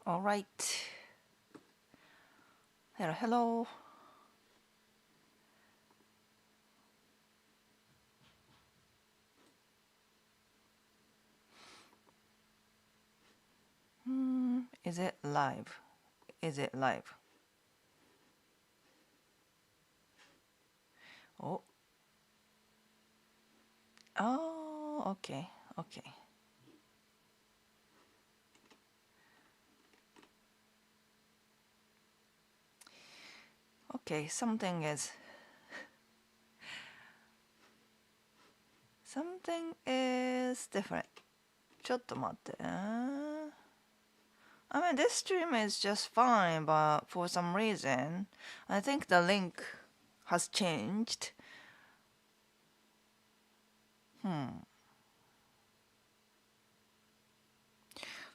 All right. Hello, hello. Is it live? Is it live? Oh. Oh, okay. Okay. Okay, something is different. ちょっと待って。I mean, this stream is just fine, but for some reason, I think the link has changed.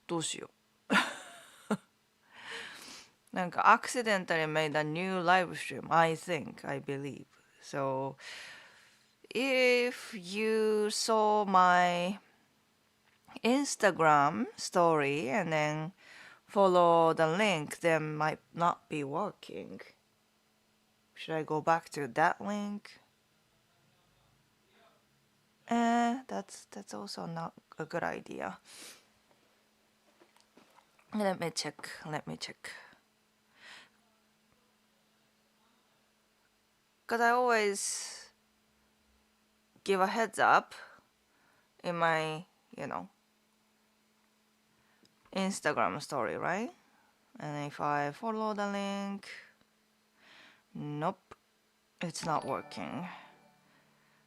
どうしよう。なんか accidentally made a new live stream, I think, I believe. So, if you saw my Instagram story and then follow the link, then might not be working. Should I go back to that link? That's also not a good idea. Let me check. Because I always give a heads up in my, Instagram story, right? And if I follow the link, nope, it's not working.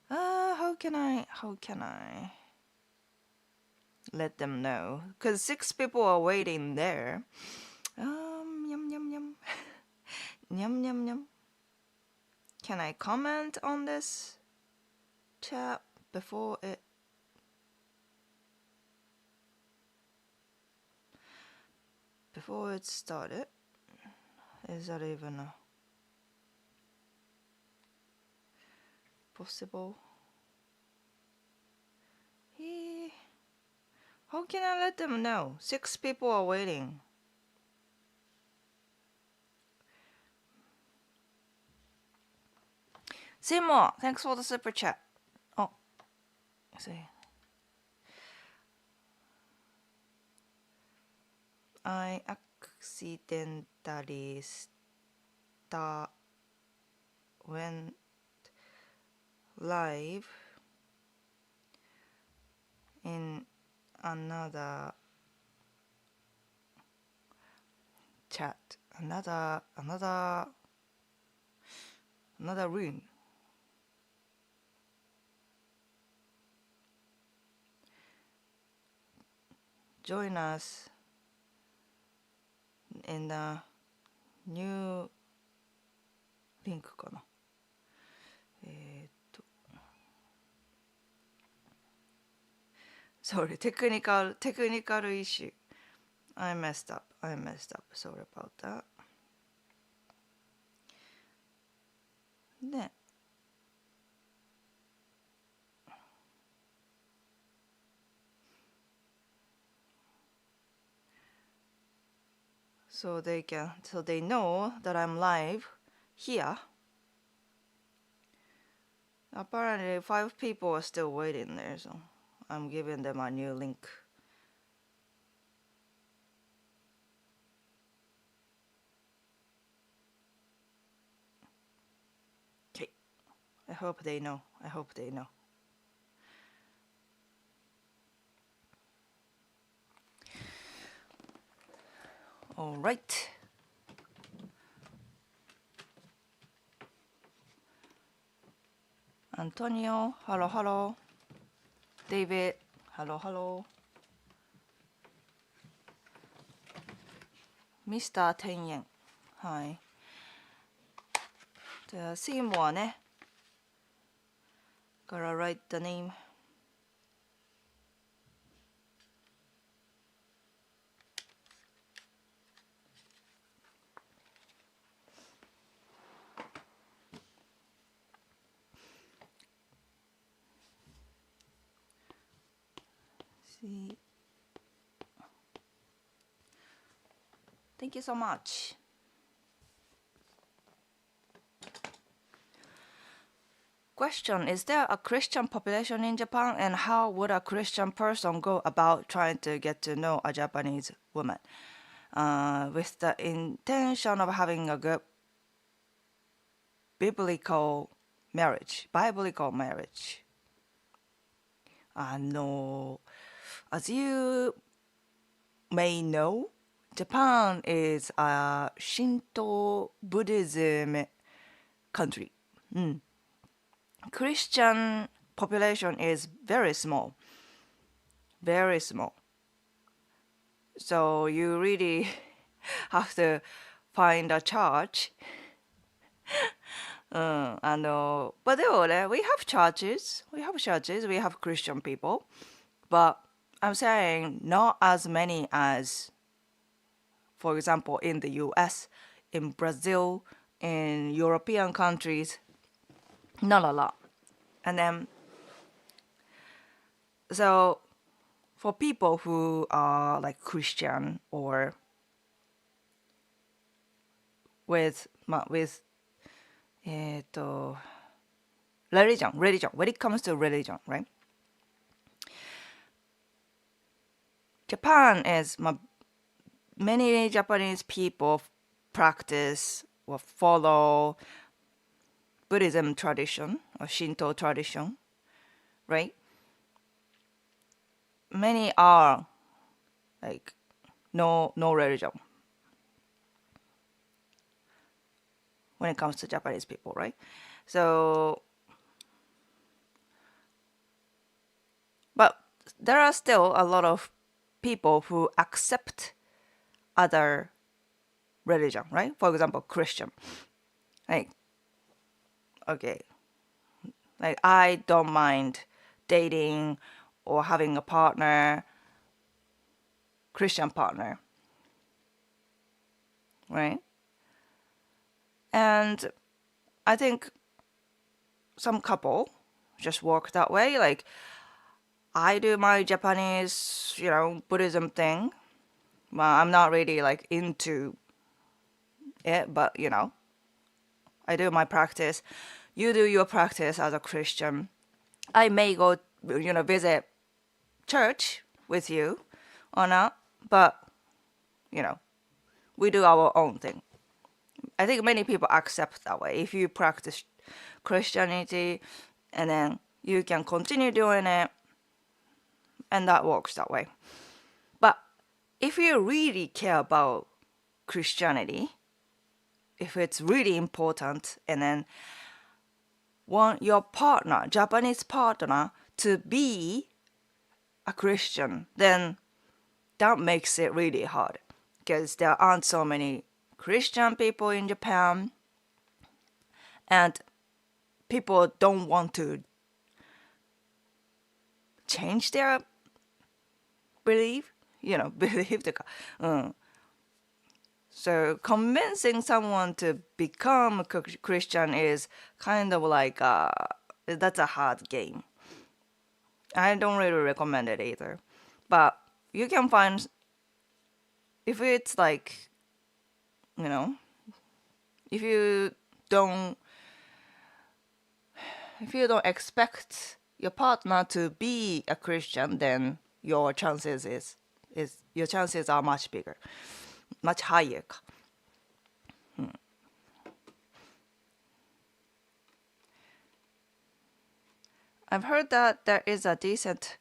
How can I let them know? Because 6 people are waiting there. Yum yum yum. Yum yum yum. Can I comment on this chat before it started? Is that even possible? How can I let them know? 6 people are waiting. Seymour, thanks for the super chat. Oh, see. I accidentally went live in another chat, another room. Join us in the new link かな。Sorry, technical issue. I messed up. Sorry about that. ね。So they know that I'm live here. Apparently 5 people are still waiting there, so I'm giving them a new link. Okay. I hope they know. All right. Antonio, hello. David, hello. Mr. 10 yen. はい。じゃあ、シーモアね。Gotta write the name. See. Thank you so much. Question: Is there a Christian population in Japan, and how would a Christian person go about trying to get to know a Japanese woman with the intention of having a good biblical marriage? As you may know, Japan is a Shinto Buddhism country. Christian population is very small. So you really have to find a church. But we have churches. We have Christian people. But I'm saying not as many as, for example, in the US, in Brazil, in European countries. Not a lot. And then, so for people who are like Christian or with religion, when it comes to religion, right? Japan is many Japanese people practice or follow Buddhism tradition or Shinto tradition, right? Many are like no religion when it comes to Japanese people, right? So, but there are still a lot of people who accept other religion, right? For example, Christian. Like, okay, like I don't mind dating or having a partner, Christian partner, right? And I think some couple just work that way. Like, I do my Japanese, Buddhism thing. Well, I'm not really like into it, but I do my practice. You do your practice as a Christian. I may go, visit church with you or not, but, we do our own thing. I think many people accept that way. If you practice Christianity and then you can continue doing it, and that works that way. But if you really care about Christianity, if it's really important, and then want your partner, Japanese partner, to be a Christian, then that makes it really hard because there aren't so many Christian people in Japan, and people don't want to change their belief, belief とか、So convincing someone to become a Christian is kind of like that's a hard game. I don't really recommend it either. But you can find, if it's like, if you don't expect your partner to be a Christian, then your chances are much bigger, much higher. I've heard that there is a decent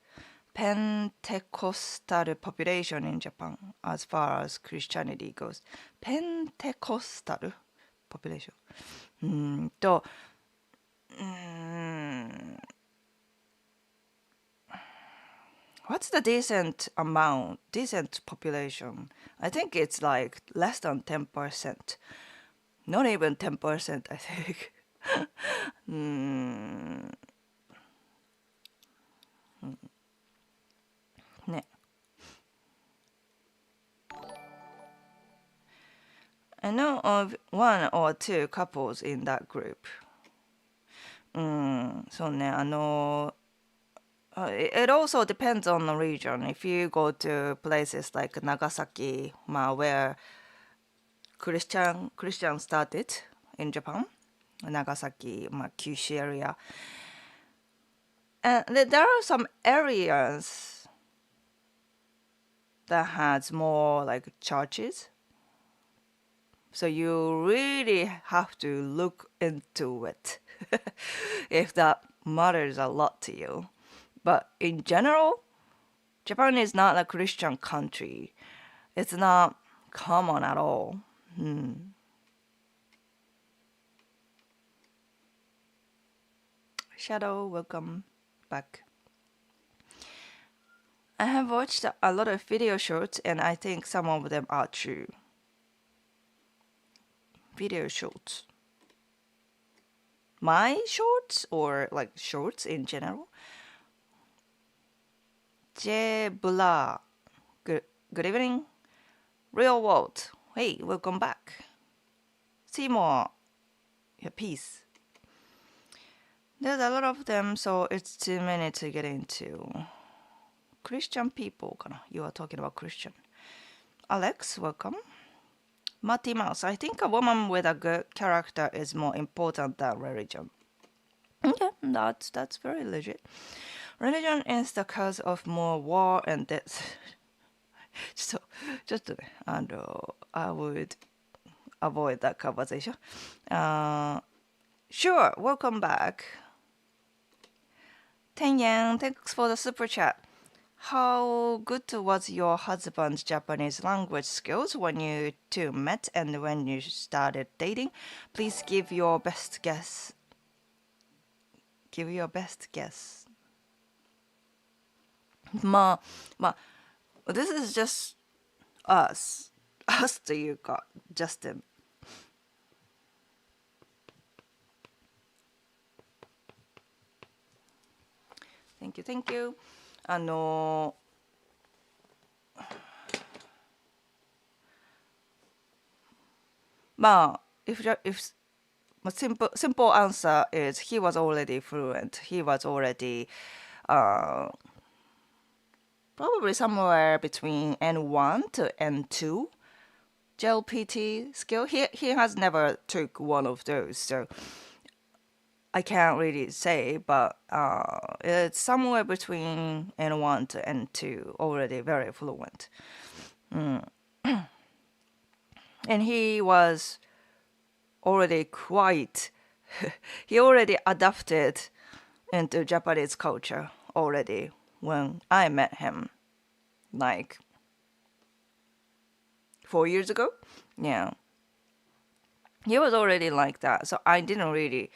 Pentecostal population in Japan as far as Christianity goes. Pentecostal population. What's the decent population? I think it's like less than 10%. Not even 10%, I think. ね。I know of one or two couples in that group. そうね、it also depends on the region. If you go to places like Nagasaki, where Christian started in Japan, Nagasaki, Kyushu area. And there are some areas that has more like churches. So you really have to look into it if that matters a lot to you. But in general, Japan is not a Christian country. It's not common at all. Shadow, welcome back. I have watched a lot of video shorts and I think some of them are true. Video shorts. My shorts or like shorts in general? J Blah. Good evening. Real world. Hey, welcome back. Seymour. Your piece. There's a lot of them, so it's too many to get into. Christian people, you are talking about Christian. Alex, welcome. Matty Mouse, I think a woman with a good character is more important than religion. Okay, that's very legit. Religion is the cause of more war and death. just and I would avoid that conversation. Sure, welcome back. 10 yen, thanks for the super chat. How good was your husband's Japanese language skills when you two met and when you started dating? Please give your best guess. Give your best guess. This is just us. Us to you, Justin. Thank you. If simple answer is he was already fluent. He was already probably somewhere between N1 to N2 JLPT skill. He has never took one of those, so I can't really say, but it's somewhere between N1 to N2, already very fluent. And he was already he already adapted into Japanese culture already when I met him, like 4 years ago. Yeah. He was already like that, so I didn't really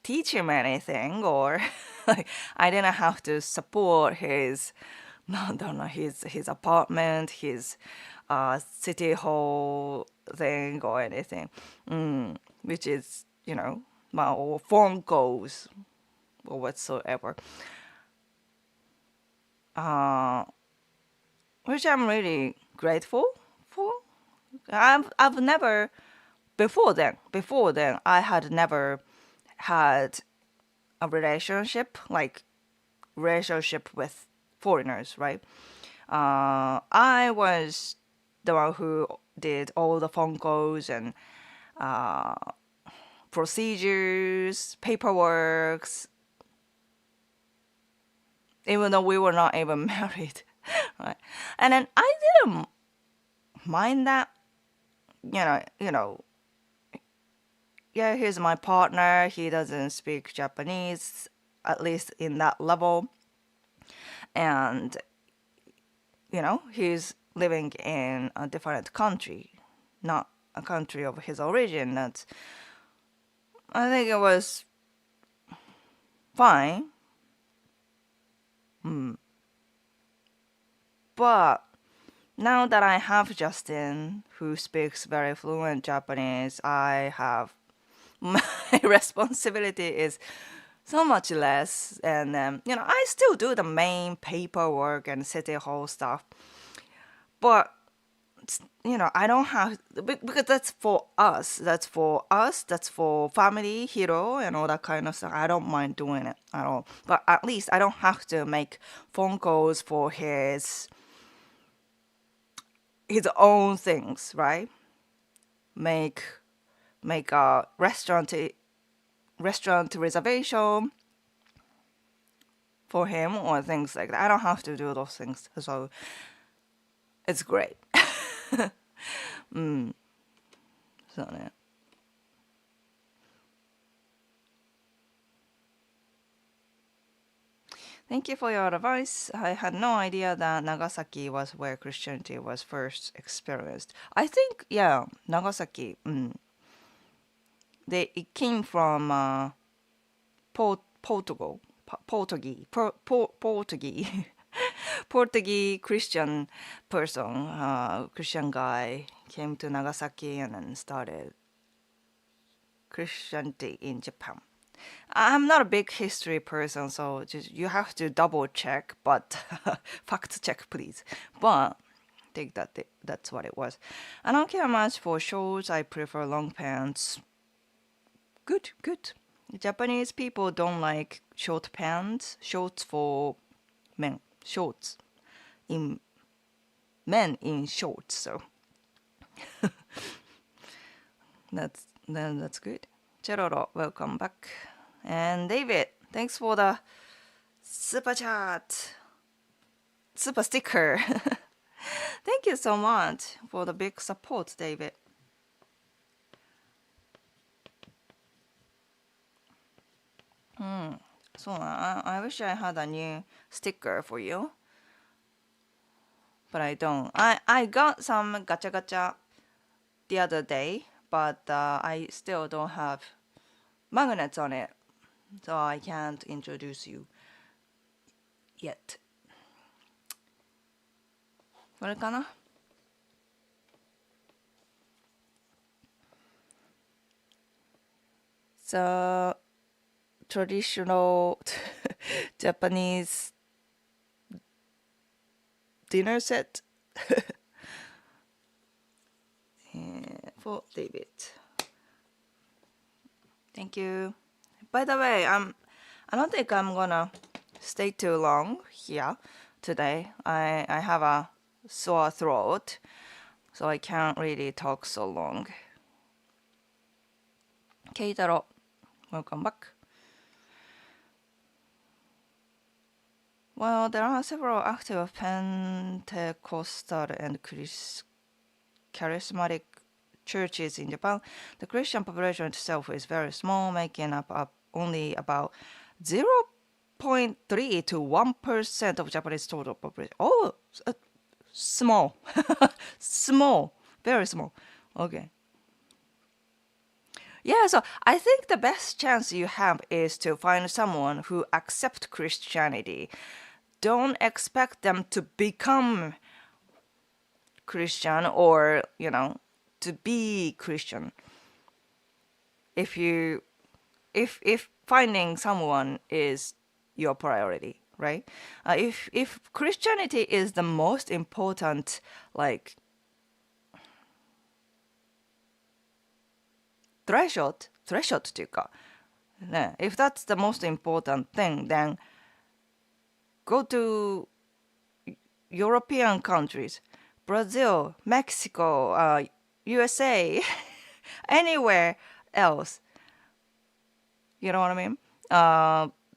teach him anything, or like I didn't have to support his his apartment, his city hall thing or anything, which is or phone calls or whatsoever, which I'm really grateful for. I've never before then I had never had a relationship with foreigners, right? I was the one who did all the phone calls and procedures, paperworks, even though we were not even married, right? And then I didn't mind that, yeah, he's my partner. He doesn't speak Japanese, at least in that level. And, he's living in a different country, not a country of his origin. I think it was fine. But now that I have Justin, who speaks very fluent Japanese, I have my responsibility is so much less, and I still do the main paperwork and city hall stuff, but I don't have, because that's for us, that's for family, hero, and all that kind of stuff. I don't mind doing it at all, but at least I don't have to make phone calls for his own things, right? make a restaurant reservation for him or things like that. I don't have to do those things, so it's great. うん、そうね。Thank you for your advice. I had no idea that Nagasaki was where Christianity was first experienced. I think, yeah, Nagasaki. It came from Portugal, Portuguese, Portuguese Christian person, Christian guy came to Nagasaki and then started Christianity in Japan. I'm not a big history person, so just you have to double check, but fact check, please. But I think that's what it was. I don't care much for shorts. I prefer long pants. Good, good. Japanese people don't like short pants. Shorts for men. Shorts in men in shorts. So that's good. Cheroro, welcome back. And David, thanks for the super chat, super sticker. Thank you so much for the big support, David. So I wish I had a new sticker for you, but I don't. I got some gacha gacha the other day, but I still don't have magnets on it, so I can't introduce you yet. これかな? The traditional Japanese dinner set for David. Thank you. By the way, I don't think I'm gonna stay too long here today. I have a sore throat, so I can't really talk so long. Keitaro, welcome back. Well, there are several active Pentecostal and charismatic churches in Japan. The Christian population itself is very small, making up only about 0.3 to 1% of Japanese total population. Oh, small. Small. Very small. Okay. Yeah, so I think the best chance you have is to find someone who accepts Christianity. Don't expect them to become Christian or, to be Christian. If finding someone is your priority, right? If Christianity is the most important, like, threshold っていうか、ね, if that's the most important thing, then go to European countries, Brazil, Mexico, USA, anywhere else. You know what I mean?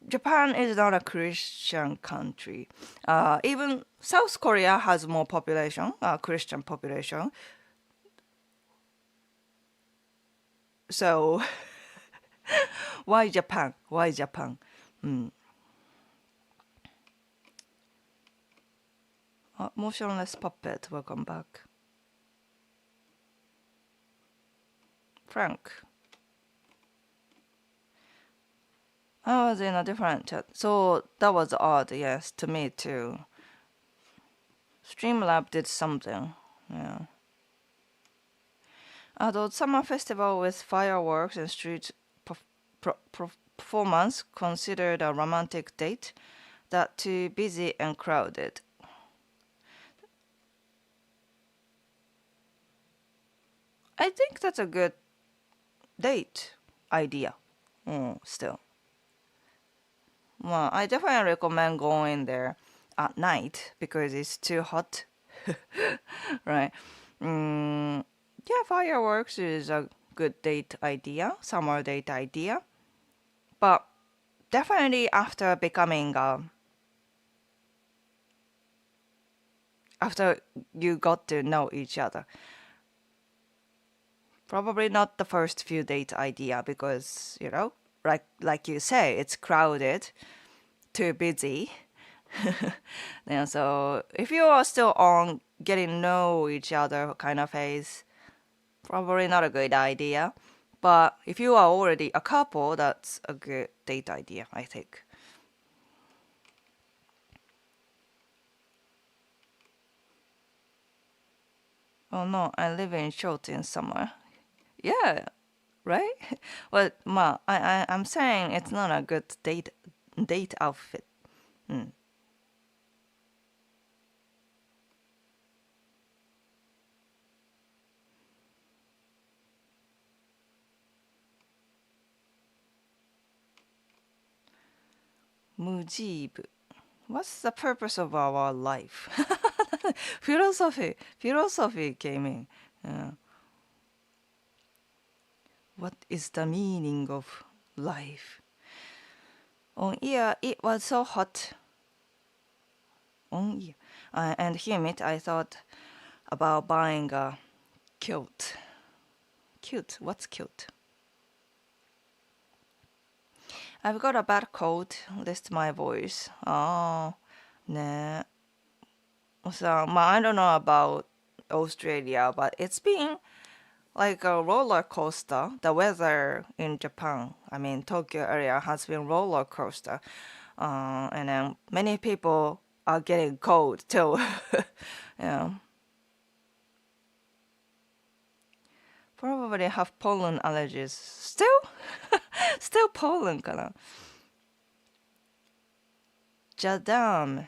Japan is not a Christian country. Even South Korea has more population, Christian population. So, why Japan? Why Japan? Motionless puppet, welcome back. Frank. I was in a different chat, so that was odd, yes, to me too. Streamlab did something, yeah. Adult summer festival with fireworks and street performance considered a romantic date, that too busy and crowded. I think that's a good date idea, still. Well, I definitely recommend going there at night because it's too hot, right? Yeah, fireworks is a good date idea, summer date idea. But definitely after becoming, after you got to know each other. Probably not the first few date idea because, like you say, it's crowded, too busy. Yeah, so if you are still on getting know each other kind of phase, probably not a good idea. But if you are already a couple, that's a good date idea, I think. Oh no, I live in short in summer. Yeah, right? Well, I'm saying it's not a good date outfit. Mm. Mujib. What's the purpose of our life? Philosophy came in. Uh, what is the meaning of life? On year, it was so hot. On year. And humid, I thought about buying a kilt. Cute. What's cute? I've got a bad cold. List my voice. Oh, 네. So, I don't know about Australia, but it's been like a roller coaster. The weather in Japan, I mean Tokyo area, has been roller coaster, and then many people are getting cold too. Yeah, probably have pollen allergies. Still, still pollen かな. Jadam.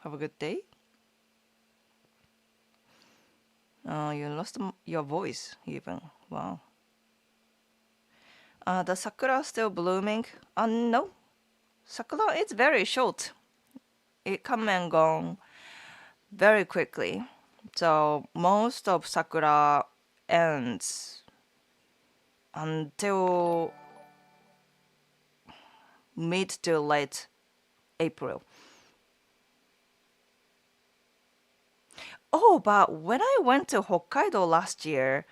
Have a good day. You lost your voice even. Wow. The sakura still blooming? No. Sakura is very short. It come and gone very quickly. So most of sakura ends until mid to late April. Oh, but when I went to Hokkaido last year,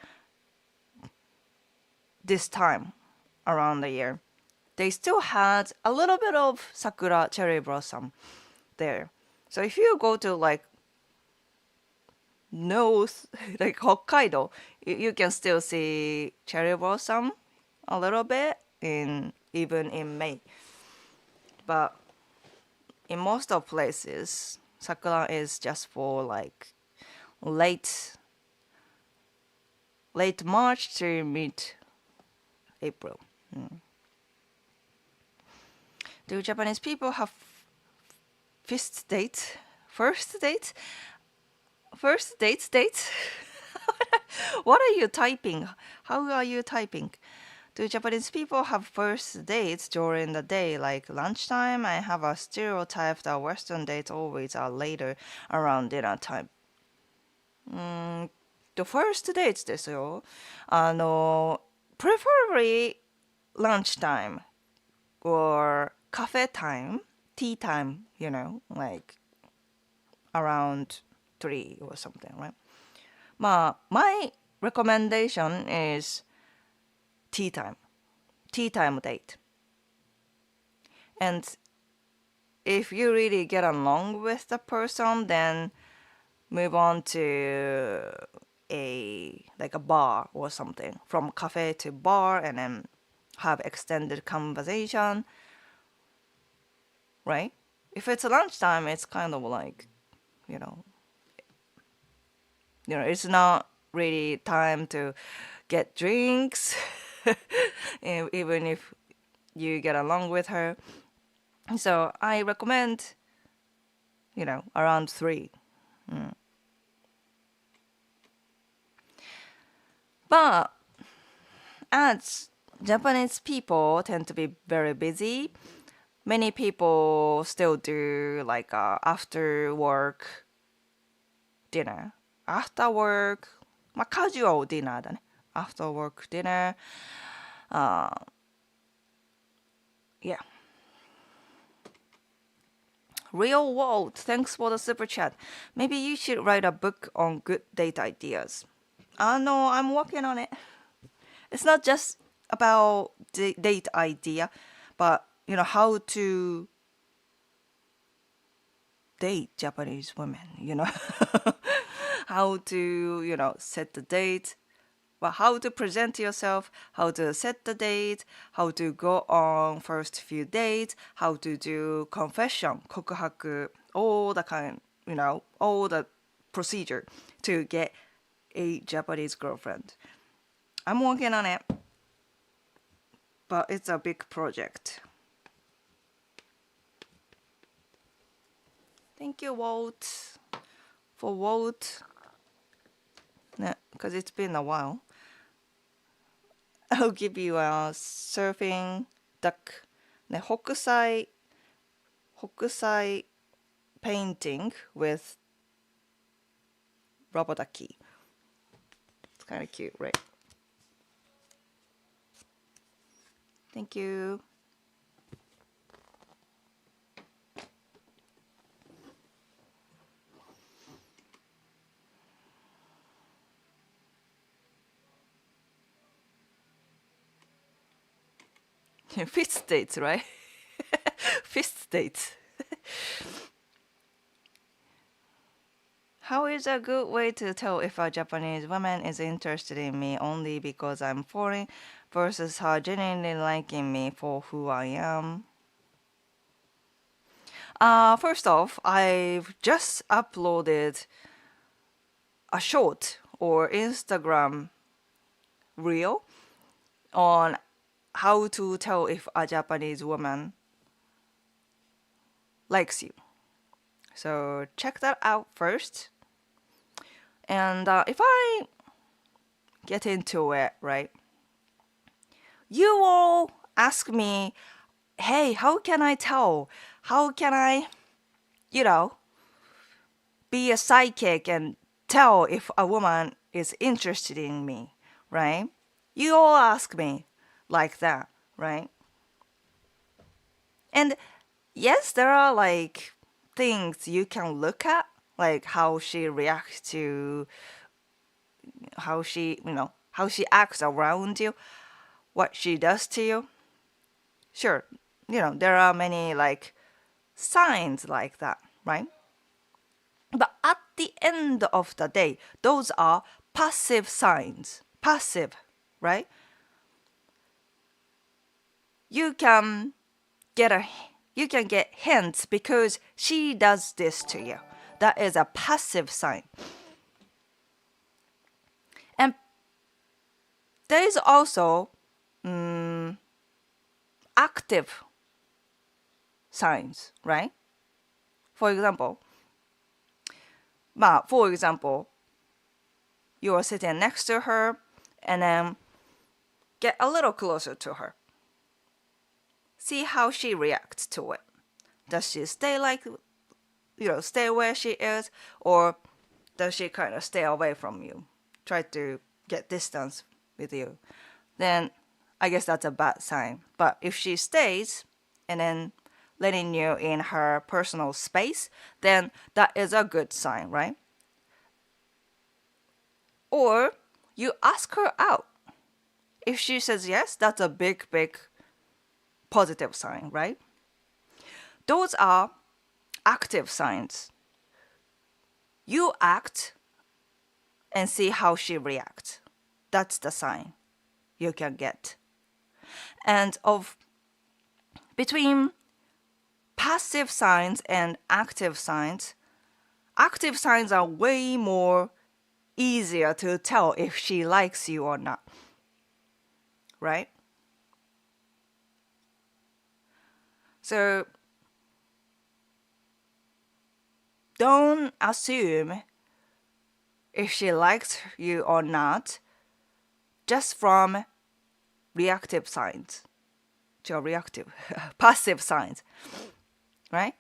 this time around the year, they still had a little bit of sakura cherry blossom there. So if you go to like north, like Hokkaido, you can still see cherry blossom a little bit in even in May. But in most of places, sakura is just for like late late March to mid April. Do Japanese people have first date? First date? First dates? What are you typing? How are you typing? Do Japanese people have first dates during the day, like lunchtime? I have a stereotype that Western dates always are later around dinner time. the first dates ですよ。preferably lunchtime or cafe time, tea time, like around 3 or something, right? My recommendation is tea time, tea time date. And if you really get along with the person, then move on to a bar or something, from cafe to bar, and then have extended conversation, right? If it's lunchtime, it's kind of like, you know, it's not really time to get drinks, even if you get along with her. So I recommend, around 3. But as Japanese people tend to be very busy, many people still do like after work dinner. after work, まあカジュアルディナーだね。after work dinner. Yeah. Real world, thanks for the super chat. Maybe you should write a book on good date ideas. No, I'm working on it. It's not just about the date idea, but how to date Japanese women, how to, set the date, but how to present yourself, how to set the date, how to go on first few dates, how to do confession, 告白, all the kind, all the procedure to get a Japanese girlfriend. I'm working on it, but it's a big project. Thank you, Walt, for Walt. Because it's been a while. I'll give you a surfing duck. ね、北斎 painting with rubber ducky. It's kind of cute, right? Thank you. Fifth states, right? Fifth states. How is a good way to tell if a Japanese woman is interested in me only because I'm foreign versus her genuinely liking me for who I am? First off, I've just uploaded a short or Instagram reel on how to tell if a Japanese woman likes you. So check that out first. And if I get into it, right, you will ask me, hey, how can I tell? How can I, be a psychic and tell if a woman is interested in me, right? You all ask me like that, right? And yes, there are like things you can look at, like how she reacts to, how she acts around you, what she does to you. Sure, there are many like signs like that, right? But at the end of the day, those are passive signs. Passive, right? You can get hints because she does this to you. That is a passive sign. And there is also active signs, right? For example, you are sitting next to her and then get a little closer to her. See how she reacts to it. Does she stay stay where she is, or does she kind of stay away from you? Try to get distance with you. Then I guess that's a bad sign. But if she stays and then letting you in her personal space, then that is a good sign, right? Or you ask her out. If she says yes, that's a big, big positive sign, right? Those are active signs. You act and see how she reacts. That's the sign you can get. And between passive signs and active signs are way more easier to tell if she likes you or not. Right? So don't assume if she likes you or not just from reactive signs to passive signs, right?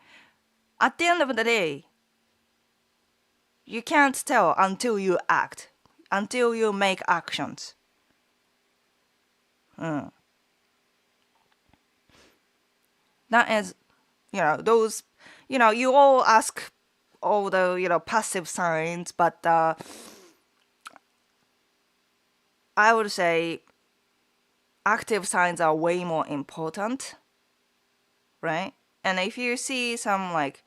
At the end of the day, You can't tell until you act, until you make actions. That is, those, you all ask all the, passive signs, but I would say active signs are way more important, right? And if you see some like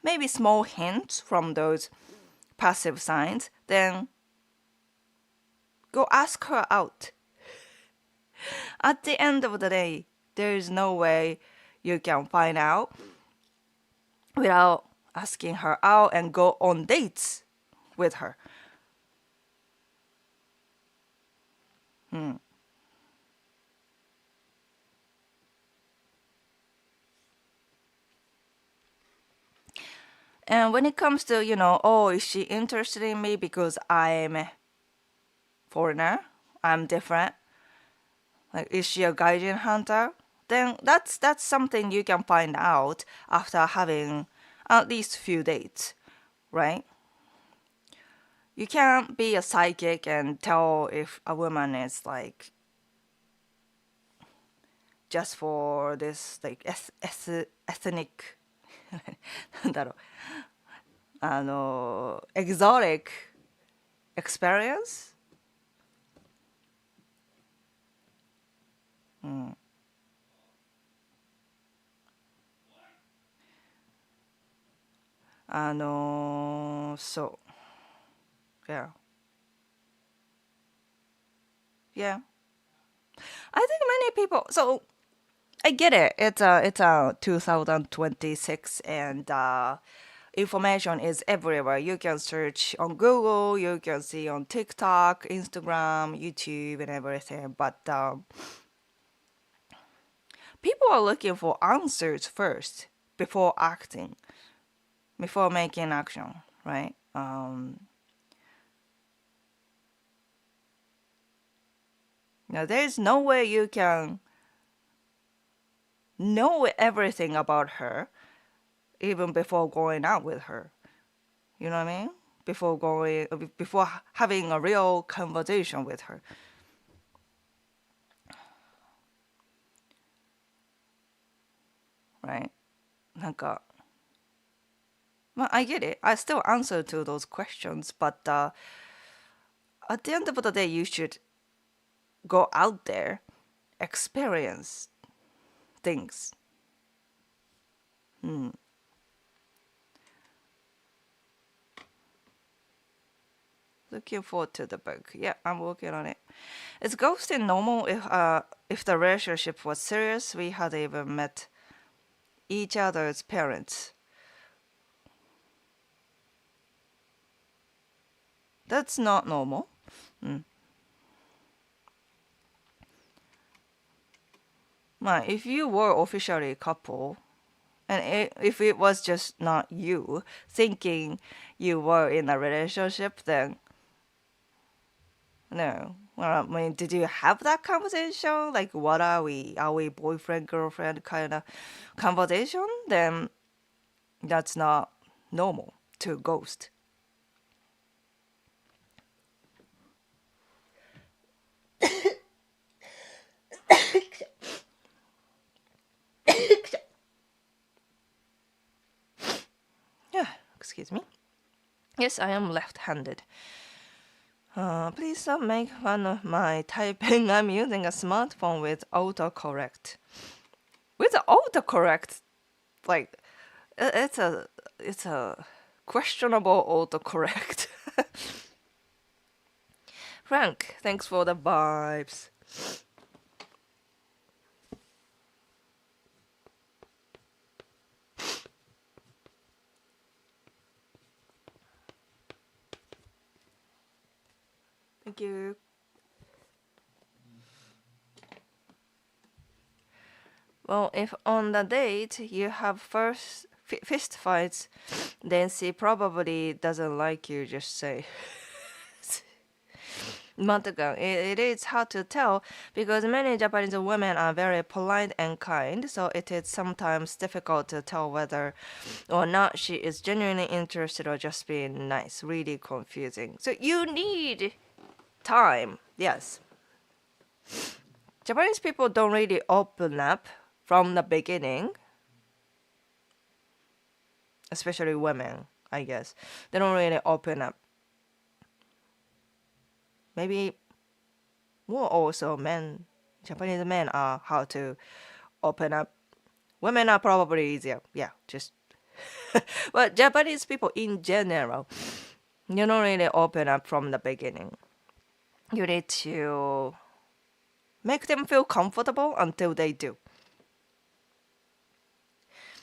maybe small hints from those passive signs, then go ask her out. At the end of the day, there is no way you can find out without asking her out and go on dates with her. And when it comes to, oh, is she interested in me because I'm a foreigner? I'm different. Like, is she a gaijin hunter? Then that's something you can find out after having at least a few dates, right? You can't be a psychic and tell if a woman is like just for this like ethnic なんだろうexotic experience. そう。Yeah. Yeah. I think many people. So I get it. It's 2026 and information is everywhere. You can search on Google, you can see on TikTok, Instagram, YouTube, and everything. But people are looking for answers first before acting, before making action, right? Now, there's no way you can know everything about her even before going out with her. You know what I mean? Before having a real conversation with her. Right? なんか、I get it. I still answer to those questions, but at the end of the day, you should go out there, experience things. Looking forward to the book. Yeah, I'm working on it. Is ghosting normal if the relationship was serious? We had even met each other's parents. That's not normal. If you were officially a couple, and if it was just not you thinking you were in a relationship, then no. Well, I mean, did you have that conversation? Like, what are we? Are we boyfriend, girlfriend kind of conversation? Then that's not normal to ghost. Yeah, excuse me. Yes, I am left-handed. Please don't make fun of my typing. I'm using a smartphone with autocorrect. With autocorrect, like it's a questionable autocorrect. Frank, thanks for the vibes. Thank you. Well, if on the date you have first fist fights, then she probably doesn't like you, just say. month ago. It is hard to tell because many Japanese women are very polite and kind, so it is sometimes difficult to tell whether or not she is genuinely interested or just being nice. Really confusing. So you need time. Yes. Japanese people don't really open up from the beginning, especially women, I guess. They don't really open up. Maybe more also men, Japanese men are how to open up. Women are probably easier. Yeah, just. But Japanese people in general, you don't really open up from the beginning. You need to make them feel comfortable until they do.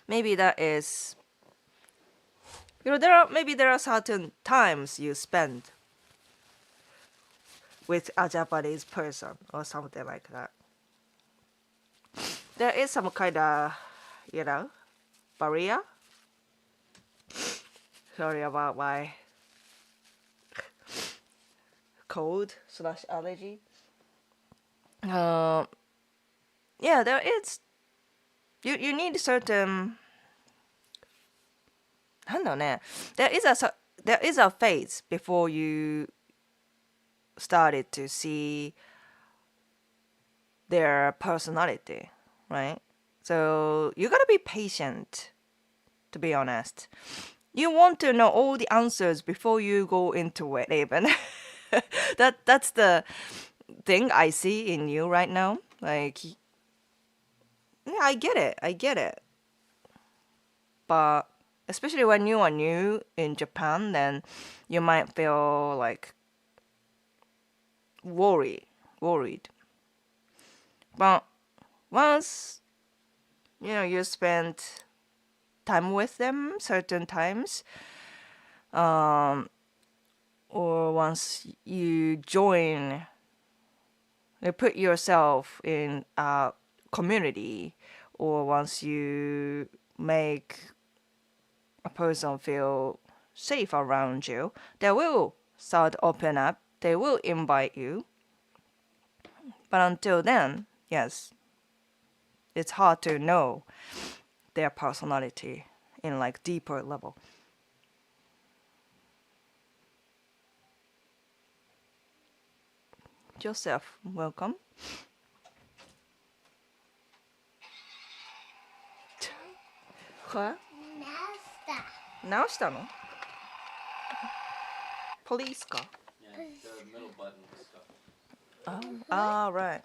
Maybe that is, there are certain times you spend with a Japanese person or something like that. There is some kind of, barrier. Sorry about my cold/allergy. Yeah, there is. You need certain. なんだろうね. There is a phase before you started to see their personality, right? So you gotta be patient, to be honest. You want to know all the answers before you go into it, even. That's the thing I see in you right now. Like, yeah, I get it. But especially when you are new in Japan, then you might feel like worried. But once you spend time with them certain times, or once you put yourself in a community, or once you make a person feel safe around you, they will start open up. They will invite you. But until then, yes, it's hard to know their personality in like deeper level. Joseph, welcome. What? 直したの? Police か? Yeah, the middle button was stuck. Oh, right.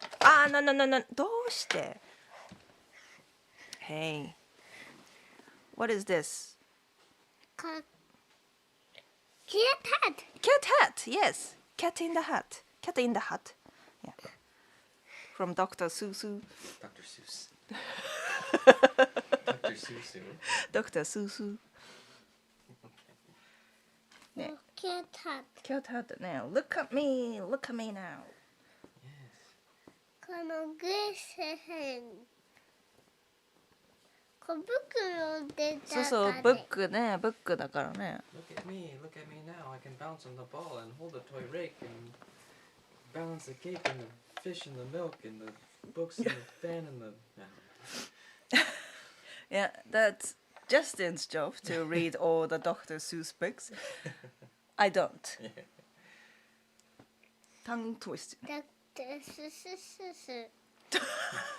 No. どうして? Hey. What is this? Cat hat. Cat hat, yes. Cat in the hat. Cat in the hat. Yeah. From Dr. Susu. Dr. Seuss. Dr. Susu. Dr. Susu. Oh, cat hat. Cat hat now. Look at me now. Yes. このグッセヘン小袋でそうそう、ブックね、ブックだからね。Look at me now. I can bounce on the ball and hold a toy rake and balance the cake and the fish and the milk and the books and the fan and the... Yeah, that's Justin's job to read all the Dr. Seuss books. I don't. Tongue twisting. Dr. Susu.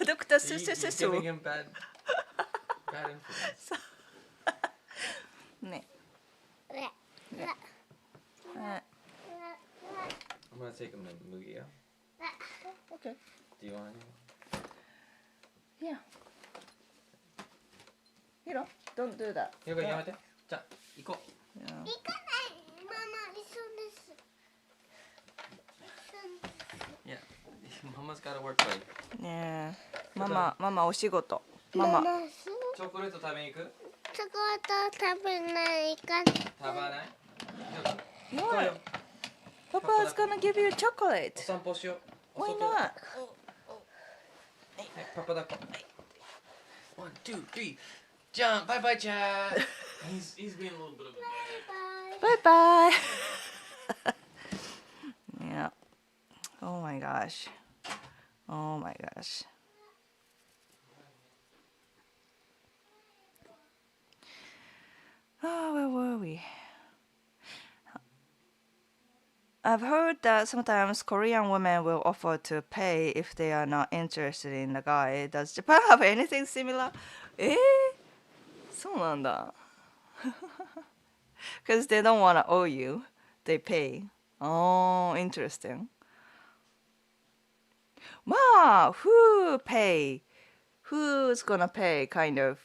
Dr. You're Susu. giving him bad influence. ね。I'm gonna take him to Mugia. Okay. Do you want anything? Yeah. Don't do that. やめて。じゃあ、行こう。Yeah. 行かないママ一緒です Yeah, Mama's gotta work late. Yeah. ママお仕事。ママ。チョコレート食べに行く？チョコレート食べないか食べない？行こうよ。 Papa's gonna give you a お chocolate. 散歩しよう。 Why お外 not? はいパパだこ。1, 2, 3. Jump. Bye bye, Chad. He's being a little bit of aバイバイ Bye bye. Yeah. Oh my gosh. Oh my gosh. Oh, where were we? I've heard that sometimes Korean women will offer to pay if they are not interested in the guy. Does Japan have anything similar? そうなんだ。Because they don't want to owe you. They pay. Oh, interesting. まあ、who pay? Who's gonna pay kind of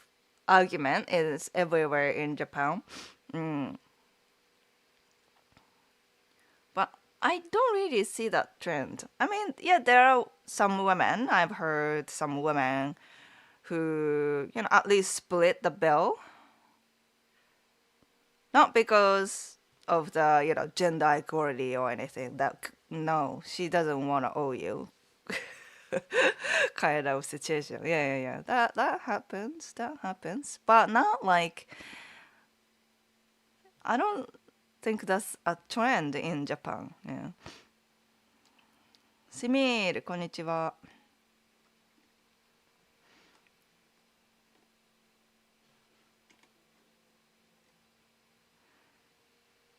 argument is everywhere in Japan. But I don't really see that trend. I mean, yeah, there are some women. I've heard some women who, at least split the bill. Not because of the, gender equality or anything. No, she doesn't want to owe you. Kind of situation. Yeah. That happens. That happens. But not like, I don't think that's a trend in Japan. Yeah. シミール、こんにちは。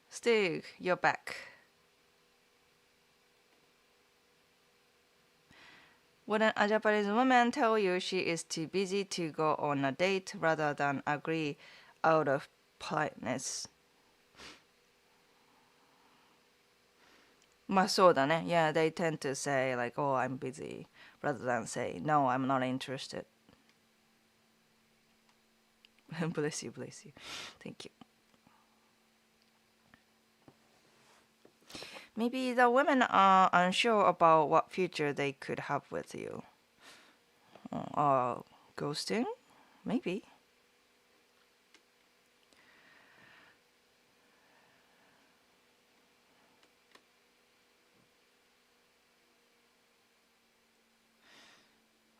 Stig, you're back. Wouldn't a Japanese woman tell you she is too busy to go on a date rather than agree out of politeness? まあそうだね。Yeah, they tend to say like, oh, I'm busy, rather than say, no, I'm not interested. Bless you, bless you. Thank you. Maybe the women are unsure about what future they could have with you. Ghosting? Maybe.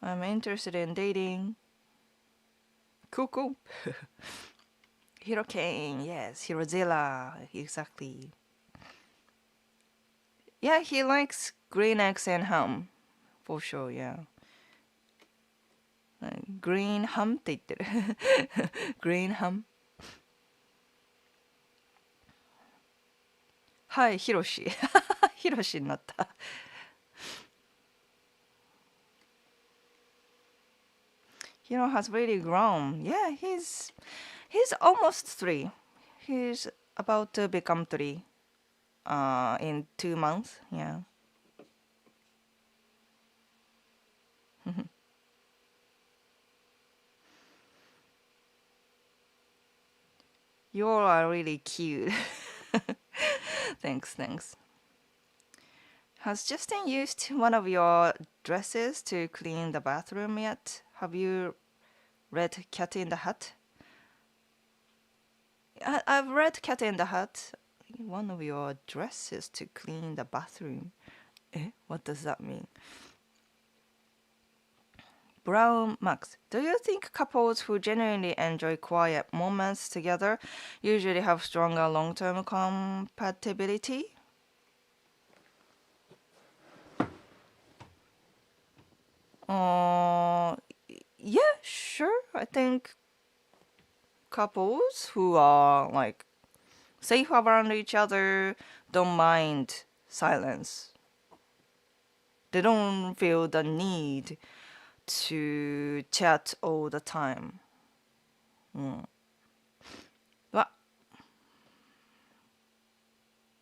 I'm interested in dating. Cool. Hirokane, yes, Hirozilla, exactly. Yeah, he likes green eggs and ham. For sure, yeah. Green ham って言ってる。green ham. はい、ヒロシ。ヒロシになった。Hiro has really grown. Yeah, he's almost 3. He's about to become 3 in 2 months. Yeah. You all are really cute. Thanks. Has Justin used one of your dresses to clean the bathroom yet? Have you read Cat in the Hat? I've read Cat in the Hat. One of your dresses to clean the bathroom. What does that mean? Brown Max, do you think couples who genuinely enjoy quiet moments together usually have stronger long-term compatibility? Yeah, sure. I think couples who are like safe around each other don't mind silence. They don't feel the need to chat all the time. But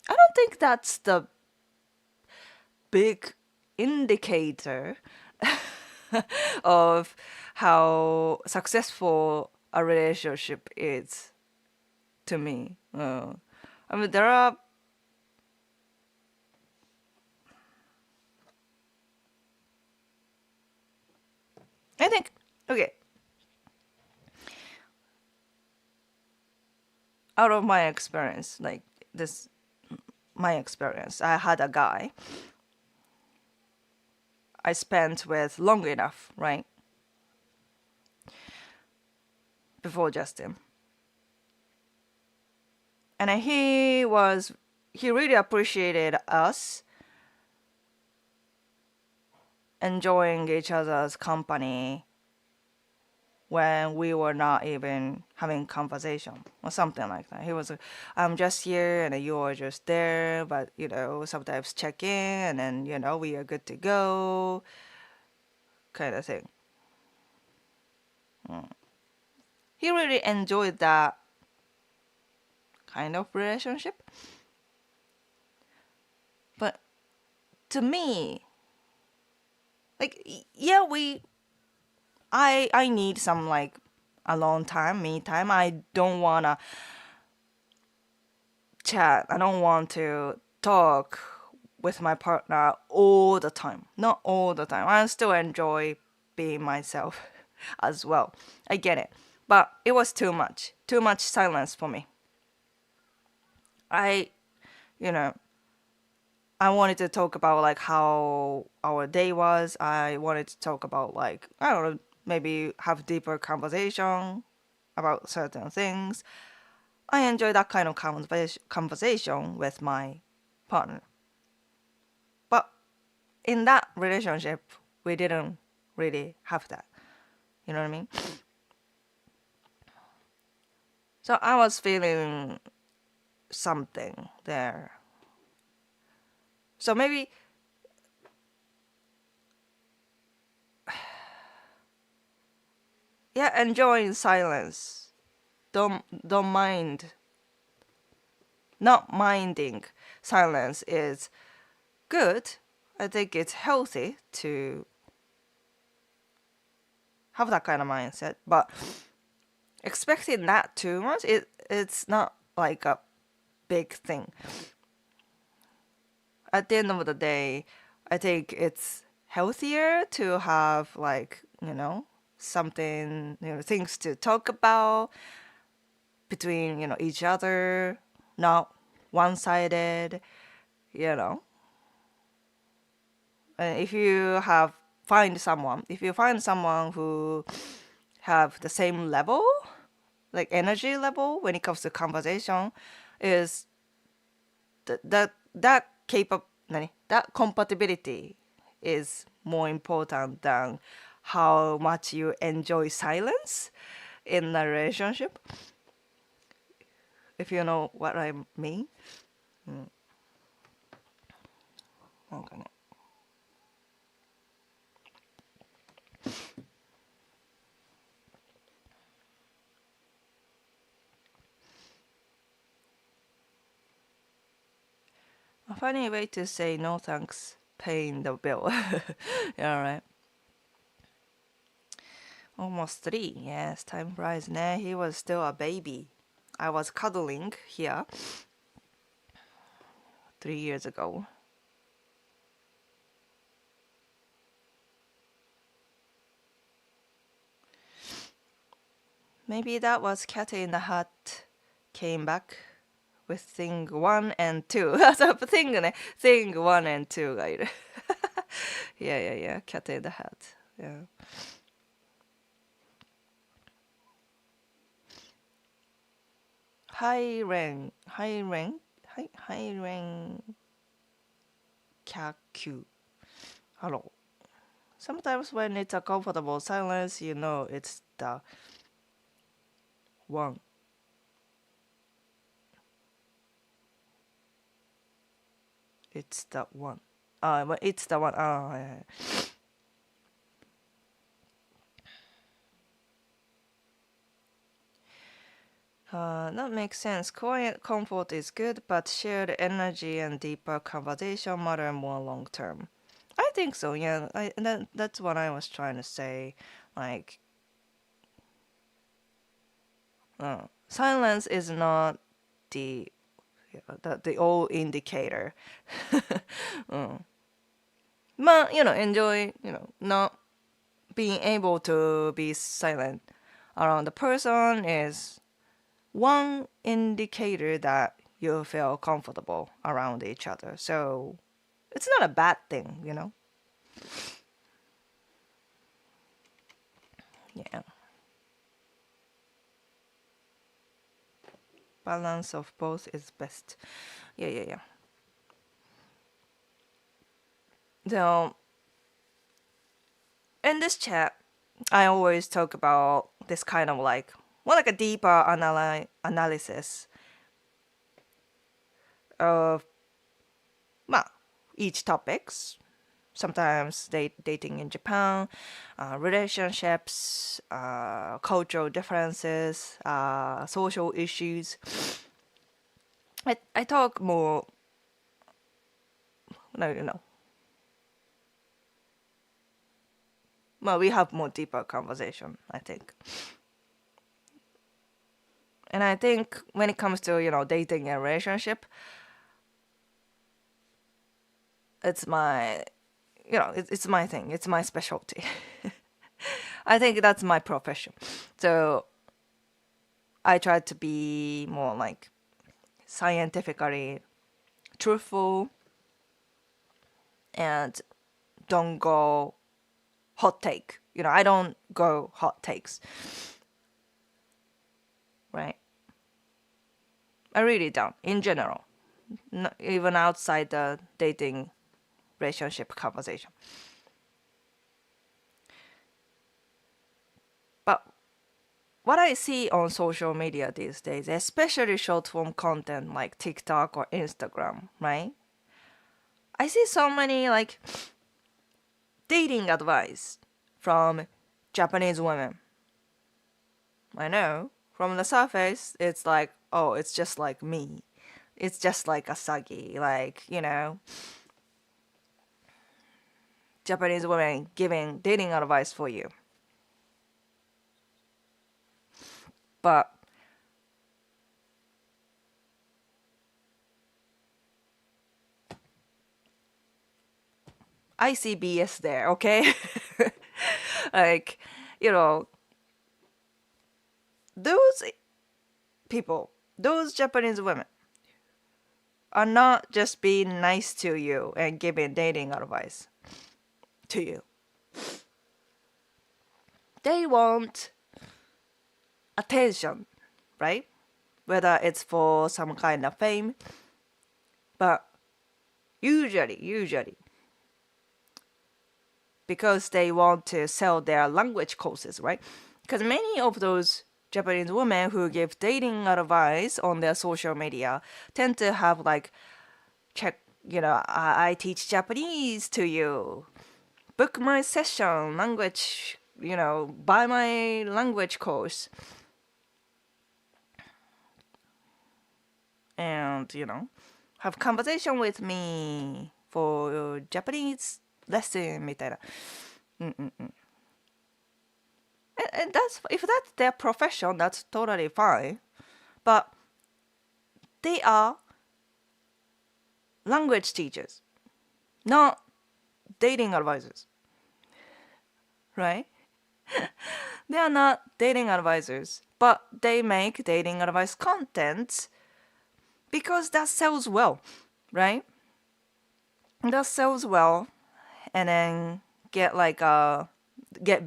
I don't think that's the big indicator of how successful a relationship is to me. I mean, there are I think, okay, out of my experience, like this, my experience, I had a guy I spent with long enough, right? Before Justin. And he really appreciated us enjoying each other's company when we were not even having conversation or something like that. He was, I'm just here and you are just there, but sometimes check in and then we are good to go, kind of thing. He really enjoyed that kind of relationship. But to me, like, yeah, I need some like alone time, me time. I don't wanna chat. I don't want to talk with my partner all the time. Not all the time. I still enjoy being myself as well. I get it. But it was too much. Too much silence for me. I, you know, I wanted to talk about like how our day was. I wanted to talk about like, I don't know, maybe have deeper conversation about certain things. I enjoy that kind of conversation with my partner. But in that relationship, we didn't really have that. You know what I mean? So I was feeling something there. So maybe yeah, enjoying silence. Don't mind. Not minding silence is good. I think it's healthy to have that kind of mindset, but expecting that too much, it's not like a big thing. At the end of the day, I think it's healthier to have like, something, things to talk about between, each other, not one-sided, you know. And if you find someone who have the same level, like energy level when it comes to conversation, is that compatibility is more important than how much you enjoy silence in a relationship. If you know what I mean. なんかね。A funny way to say no thanks paying the bill. Yeah, right. Almost 3. Yes, time flies. Ne, he was still a baby. I was cuddling here 3 years ago. Maybe that was Cat in the Hat came back with thing 1 and 2. そう、thing ね。thing 1 and 2がいる。yeah, yeah, yeah. Cat in the Hat. Yeah. High Ren. High Ren. Kakyu. Hello. Sometimes when it's a comfortable silence, it's the one. It's the one. But it's the one. Oh, yeah. That makes sense. Quiet comfort is good, but shared energy and deeper conversation matter more long term. I think so. Yeah, that's what I was trying to say. Like, silence is not the the all indicator. まあ、enjoy, not being able to be silent around the person is one indicator that you feel comfortable around each other. So it's not a bad thing, Yeah. Balance of both is best. Yeah, yeah, yeah. So in this chat, I always talk about this kind of like more like a deeper analysis of each topics. Sometimes dating in Japan, relationships, cultural differences, social issues. I talk more, no. Well, we have more deeper conversation, I think. And I think when it comes to, dating and relationship, it's my, it's my thing. It's my specialty. I think that's my profession. So I try to be more like scientifically truthful and don't go hot take. I don't go hot takes. Right? I really don't, in general. Even outside the dating relationship conversation. But what I see on social media these days, especially short form content like TikTok or Instagram, right? I see so many like dating advice from Japanese women. I know, from the surface, it's like, oh, it's just like me. It's just like Asagi, like, Japanese women giving dating advice for you. But I see BS there, okay? Like, those people, those Japanese women, are not just being nice to you and giving dating advice to you. They want attention, right? Whether it's for some kind of fame, but usually, because they want to sell their language courses, right? Because many of those Japanese women who give dating advice on their social media tend to have like, check, I teach Japanese to you. Book my session, language, buy my language course. And, have conversation with me for Japanese lesson みたいな。And that's, if that's their profession, that's totally fine. But they are language teachers, not dating advisors. Right? They are not dating advisors, but they make dating advice content because that sells well, right? That sells well, and then get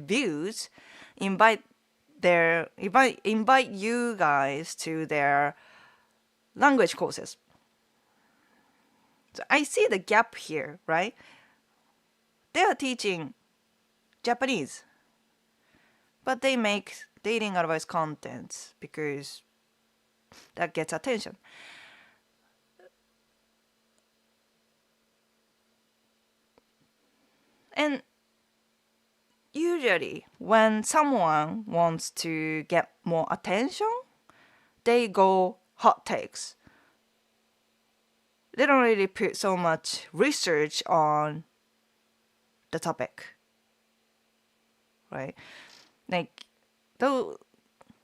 views, invite you guys to their language courses. So I see the gap here, right? They are teaching Japanese, but they make dating advice content because that gets attention. And usually when someone wants to get more attention, they go hot takes. They don't really put so much research on the topic, right? Like, though,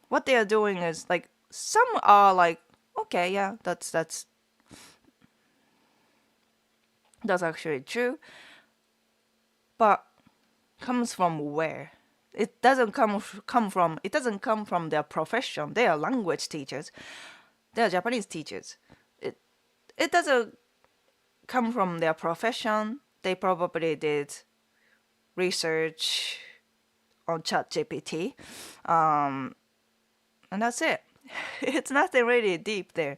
what they are doing is like, some are like, okay, yeah, that's actually true, but comes from where? It doesn't come from their profession. They are language teachers. They are Japanese teachers. It doesn't come from their profession. They probably did research on ChatGPT, and that's it. It's nothing really deep there.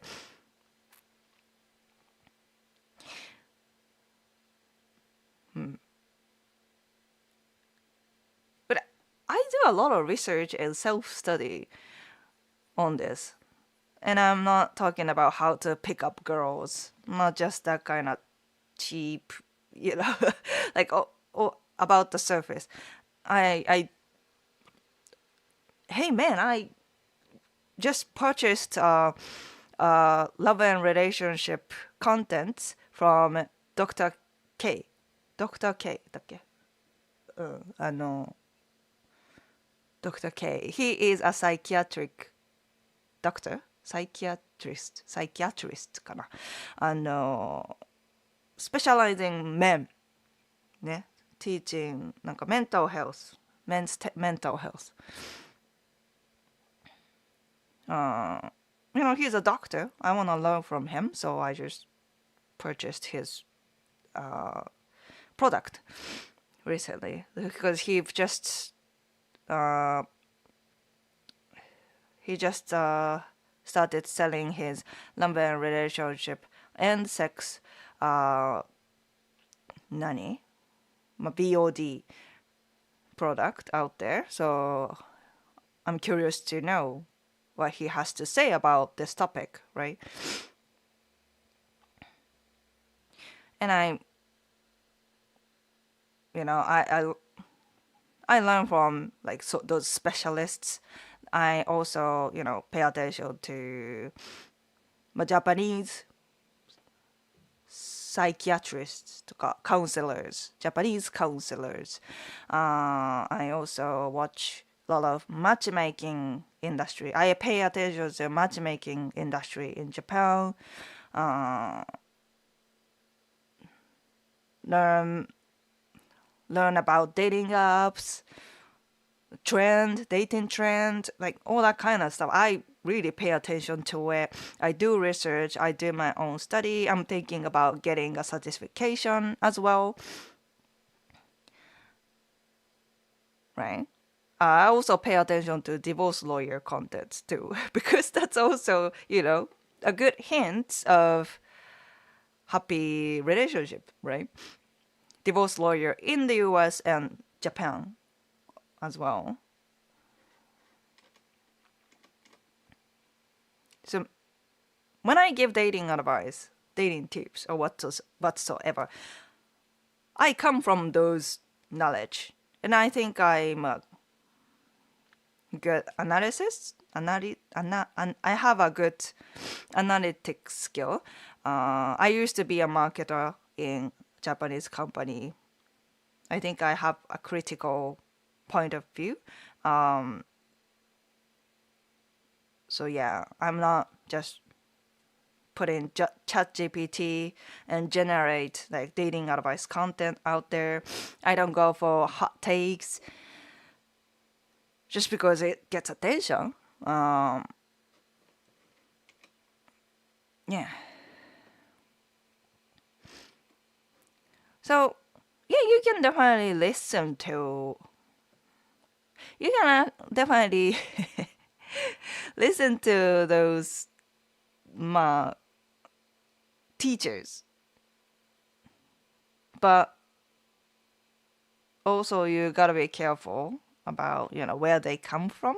I do a lot of research and self-study on this. And I'm not talking about how to pick up girls, not just that kind of cheap, like about the surface. Hey man, I just purchased love and relationship contents from Dr. K. Dr. K だっけ？Dr. K. He is a psychiatric doctor? Psychiatrist かな。specializing men ね。teaching なんか mental health, mental health. He's a doctor. I want to learn from him, so I just purchased his product recently because he just started selling his love and relationship and sex BOD product out there. So I'm curious to know what he has to say about this topic, right? And I learn from like those specialists. I also, pay attention to Japanese psychiatrists とか counselors, Japanese counselors. I also watch a lot of matchmaking industry. I pay attention to matchmaking industry in Japan. Learn about dating apps, dating trend, like all that kind of stuff. I really pay attention to it. I do research, I do my own study. I'm thinking about getting a certification as well. Right? I also pay attention to divorce lawyer contents too, because that's also, a good hint of happy relationship, right? Divorce lawyer in the US and Japan as well. So when I give dating advice, dating tips, or whatsoever, I come from those knowledge, and I think I'm a good analyst. I have a good analytic skill. I used to be a marketer in Japanese company. I think I have a critical point of view. So yeah, I'm not just put in chat GPT and generate like dating advice content out there. I don't go for hot takes just because it gets attention. Yeah. So yeah, you can definitely listen to those teachers, but also you gotta be careful about where they come from,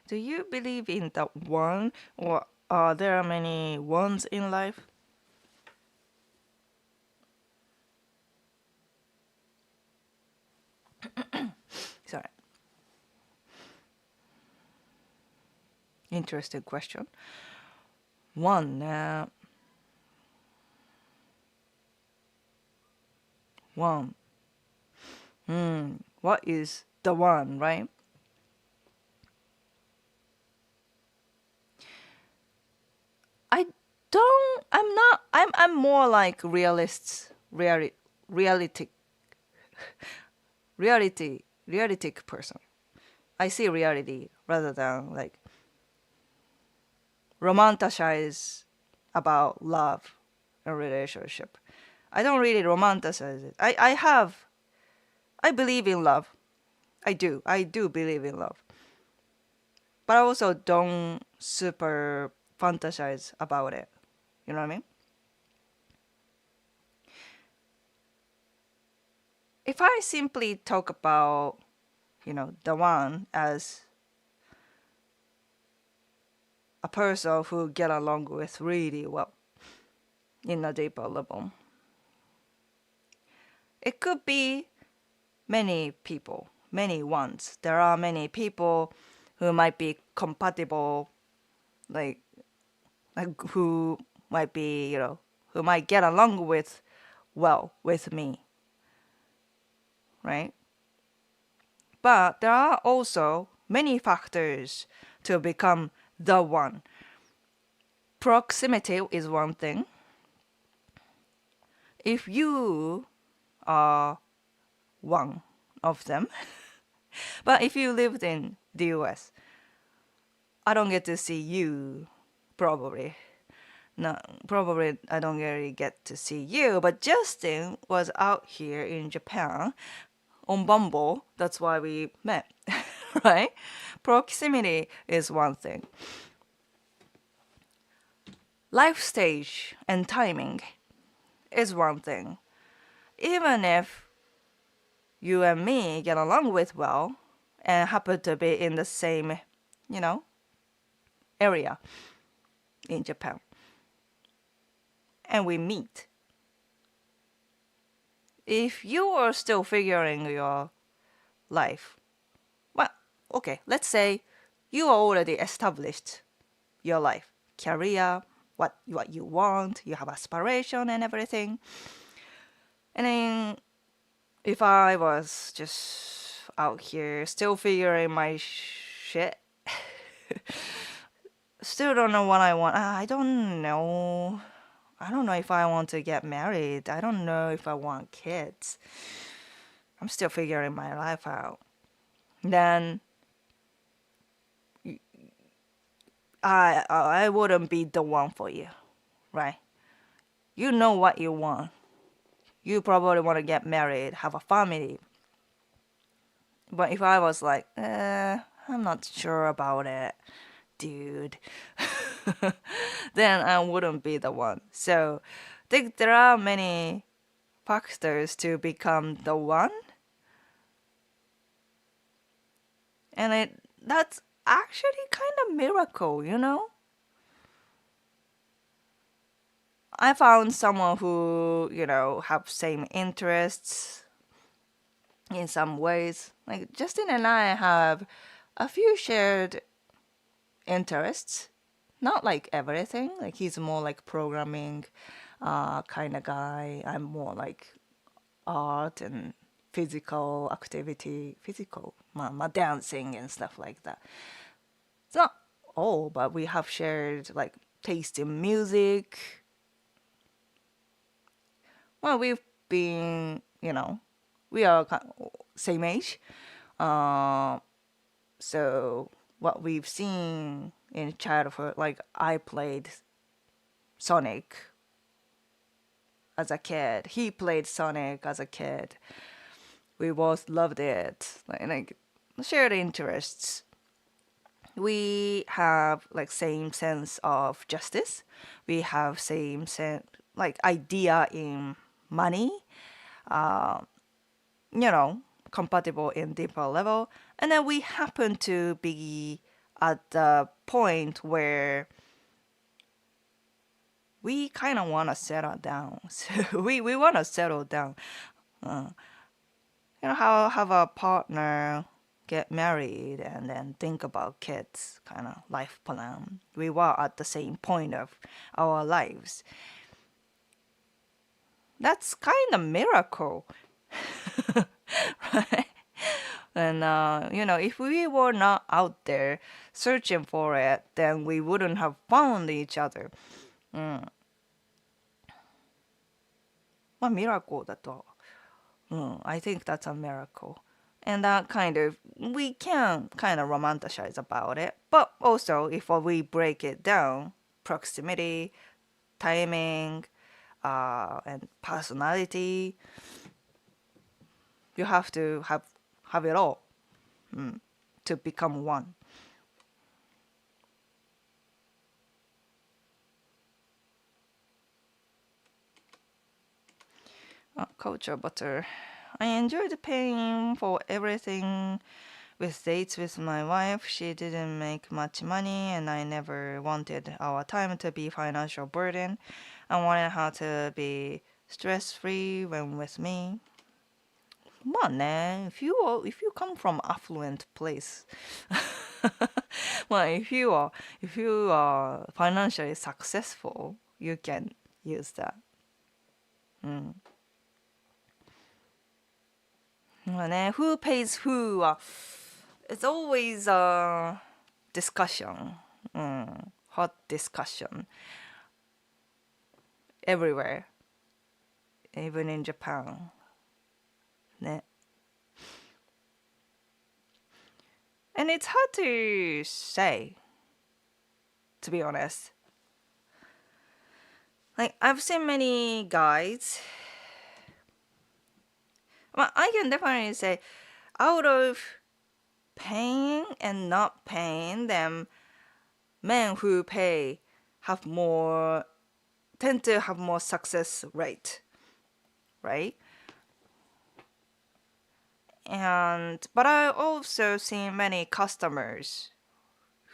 Do you believe in the one, or are there many ones in life? Sorry. Interesting question. One. One. What is the one, right? I'm more like realistic realistic person. I see reality rather than like romanticize about love and relationship. I don't really romanticize it. I believe in love. I do. I do believe in love. But I also don't super fantasize about it. You know what I mean? If I simply talk about, the one as a person who get along with really well in a deeper level, it could be many people, many ones. There are many people who might be compatible, like who might be, who might get along with well with me, right? But there are also many factors to become the one. Proximity is one thing. If you are one of them, but if you lived in the US, I don't get to see you, probably. No, probably I don't really get to see you, but Justin was out here in Japan on Bumble. That's why we met, right? Proximity is one thing. Life stage and timing is one thing. Even if you and me get along with well and happen to be in the same, area in Japan, and we meet. If you are still figuring your life, well, okay, let's say you already established your life, career, what you want, you have aspiration and everything. And then if I was just out here still figuring my shit, still don't know what I want. I don't know. I don't know if I want to get married. I don't know if I want kids. I'm still figuring my life out. Then I wouldn't be the one for you, right? You know what you want. You probably want to get married, have a family. But if I was like, I'm not sure about it, dude, then I wouldn't be the one. So I think there are many factors to become the one. And that's actually kind of miracle, I found someone who, have same interests in some ways. Like Justin and I have a few shared interests. Not like everything. Like he's more like programming kind of guy. I'm more like art and physical activity, dancing and stuff like that. It's not all, but we have shared like taste in music. Well, we've been, we are same age. So what we've seen in childhood, like I played Sonic as a kid. He played Sonic as a kid. We both loved it. Like shared interests. We have like same sense of justice. We have same sense like idea in money. Compatible in deeper level. And then we happen to be at the point where we kind of want to settle down. So we want to settle down. Have a partner, get married, and then think about kids, kind of life plan. We were at the same point of our lives. That's kind of miracle, right? And if we were not out there searching for it, then we wouldn't have found each other. まあミラコだと I think that's a miracle. And that kind of, we can kind of romanticize about it. But also, if we break it down, proximity, timing, and personality, you have to have it all to become one. Culture butter. I enjoyed paying for everything with dates with my wife. She didn't make much money, and I never wanted our time to be financial burden. I wanted her to be stress-free when with me. まあね, if you come from affluent place, まあ if you are financially successful, you can use that. まあね, who pays who は it's always a discussion. Hot discussion everywhere, even in Japan. ね. And it's hard to say, to be honest. Like, I've seen many guys. Well, I can definitely say, out of paying and not paying them, men who pay tend to have more success rate, right? But I also seen many customers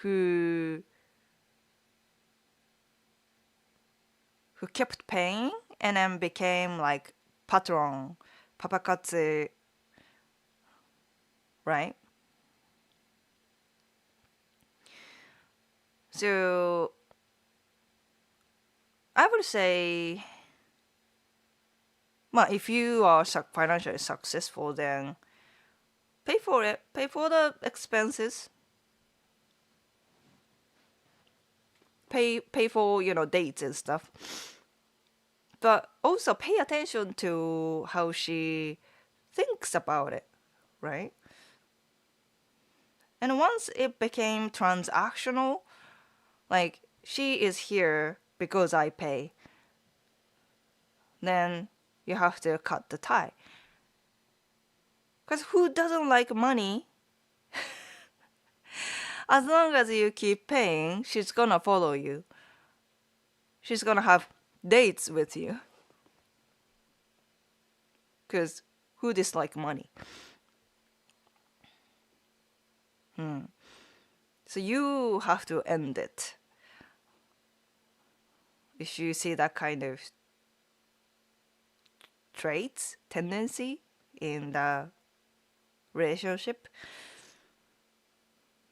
who kept paying and then became like patron, papakatsu, right? So I would say, well, if you are financially successful, then pay for it. Pay for the expenses. Pay for, dates and stuff. But also pay attention to how she thinks about it, right? And once it became transactional, like she is here because I pay, then you have to cut the tie. Because who doesn't like money? As long as you keep paying, she's gonna follow you. She's gonna have dates with you. Because who dislike money? So you have to end it. If you see that kind of traits, tendency in the relationship.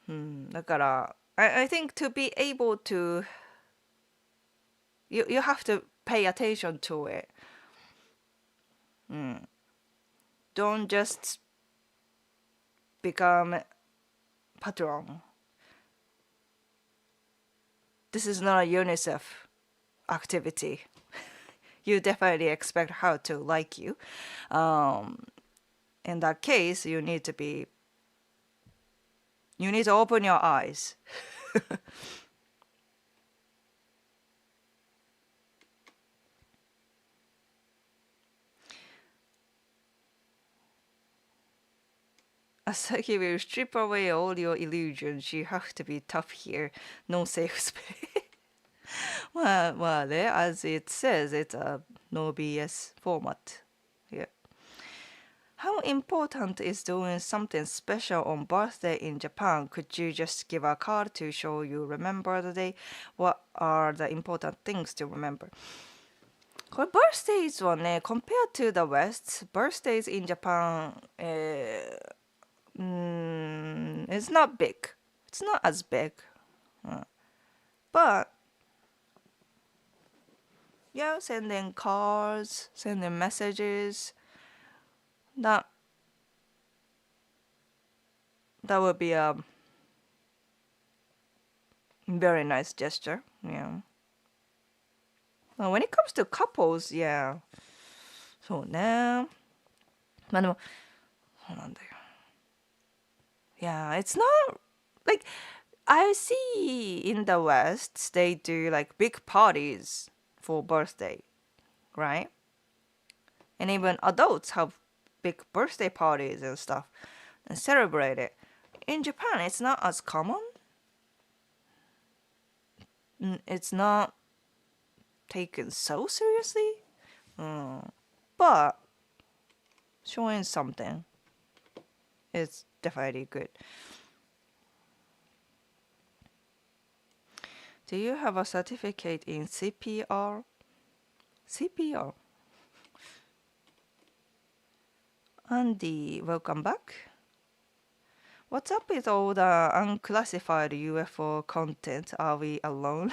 だから I think to be able to you have to pay attention to it. Don't just become patron. This is not a UNICEF activity. You definitely expect her to like you. In that case, you need to open your eyes. 朝日 will strip away all your illusions. You have to be tough here. No safe space. まあね, as it says, it's a no BS format. Yeah. How important is doing something special on birthday in Japan? Could you just give a card to show you remember the day? What are the important things to remember? これ birthdays はね, compared to the West, birthdays in Japan it's not big. It's not as big. But yeah, sending cards, sending messages, that would be a very nice gesture. Yeah. Well, when it comes to couples, yeah. そうね.まあでも、そうなんだよ。Yeah, it's not like I see in the West they do like big parties for birthday, right? And even adults have big birthday parties and stuff and celebrate it. In Japan, it's not as common. It's not taken so seriously. But showing something is definitely good. Do you have a certificate in CPR? CPR. Andy, welcome back. What's up with all the unclassified UFO content? Are we alone?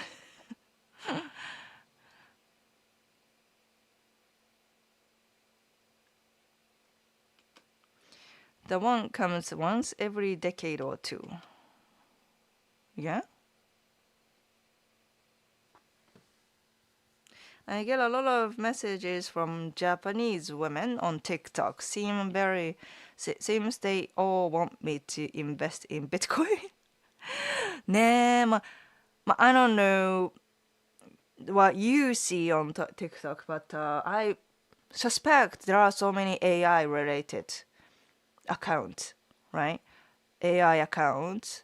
The one comes once every decade or two. Yeah? I get a lot of messages from Japanese women on TikTok. Seems they all want me to invest in Bitcoin. ねえ、I don't know what you see on TikTok, but I suspect there are so many AI related accounts, right? AI accounts.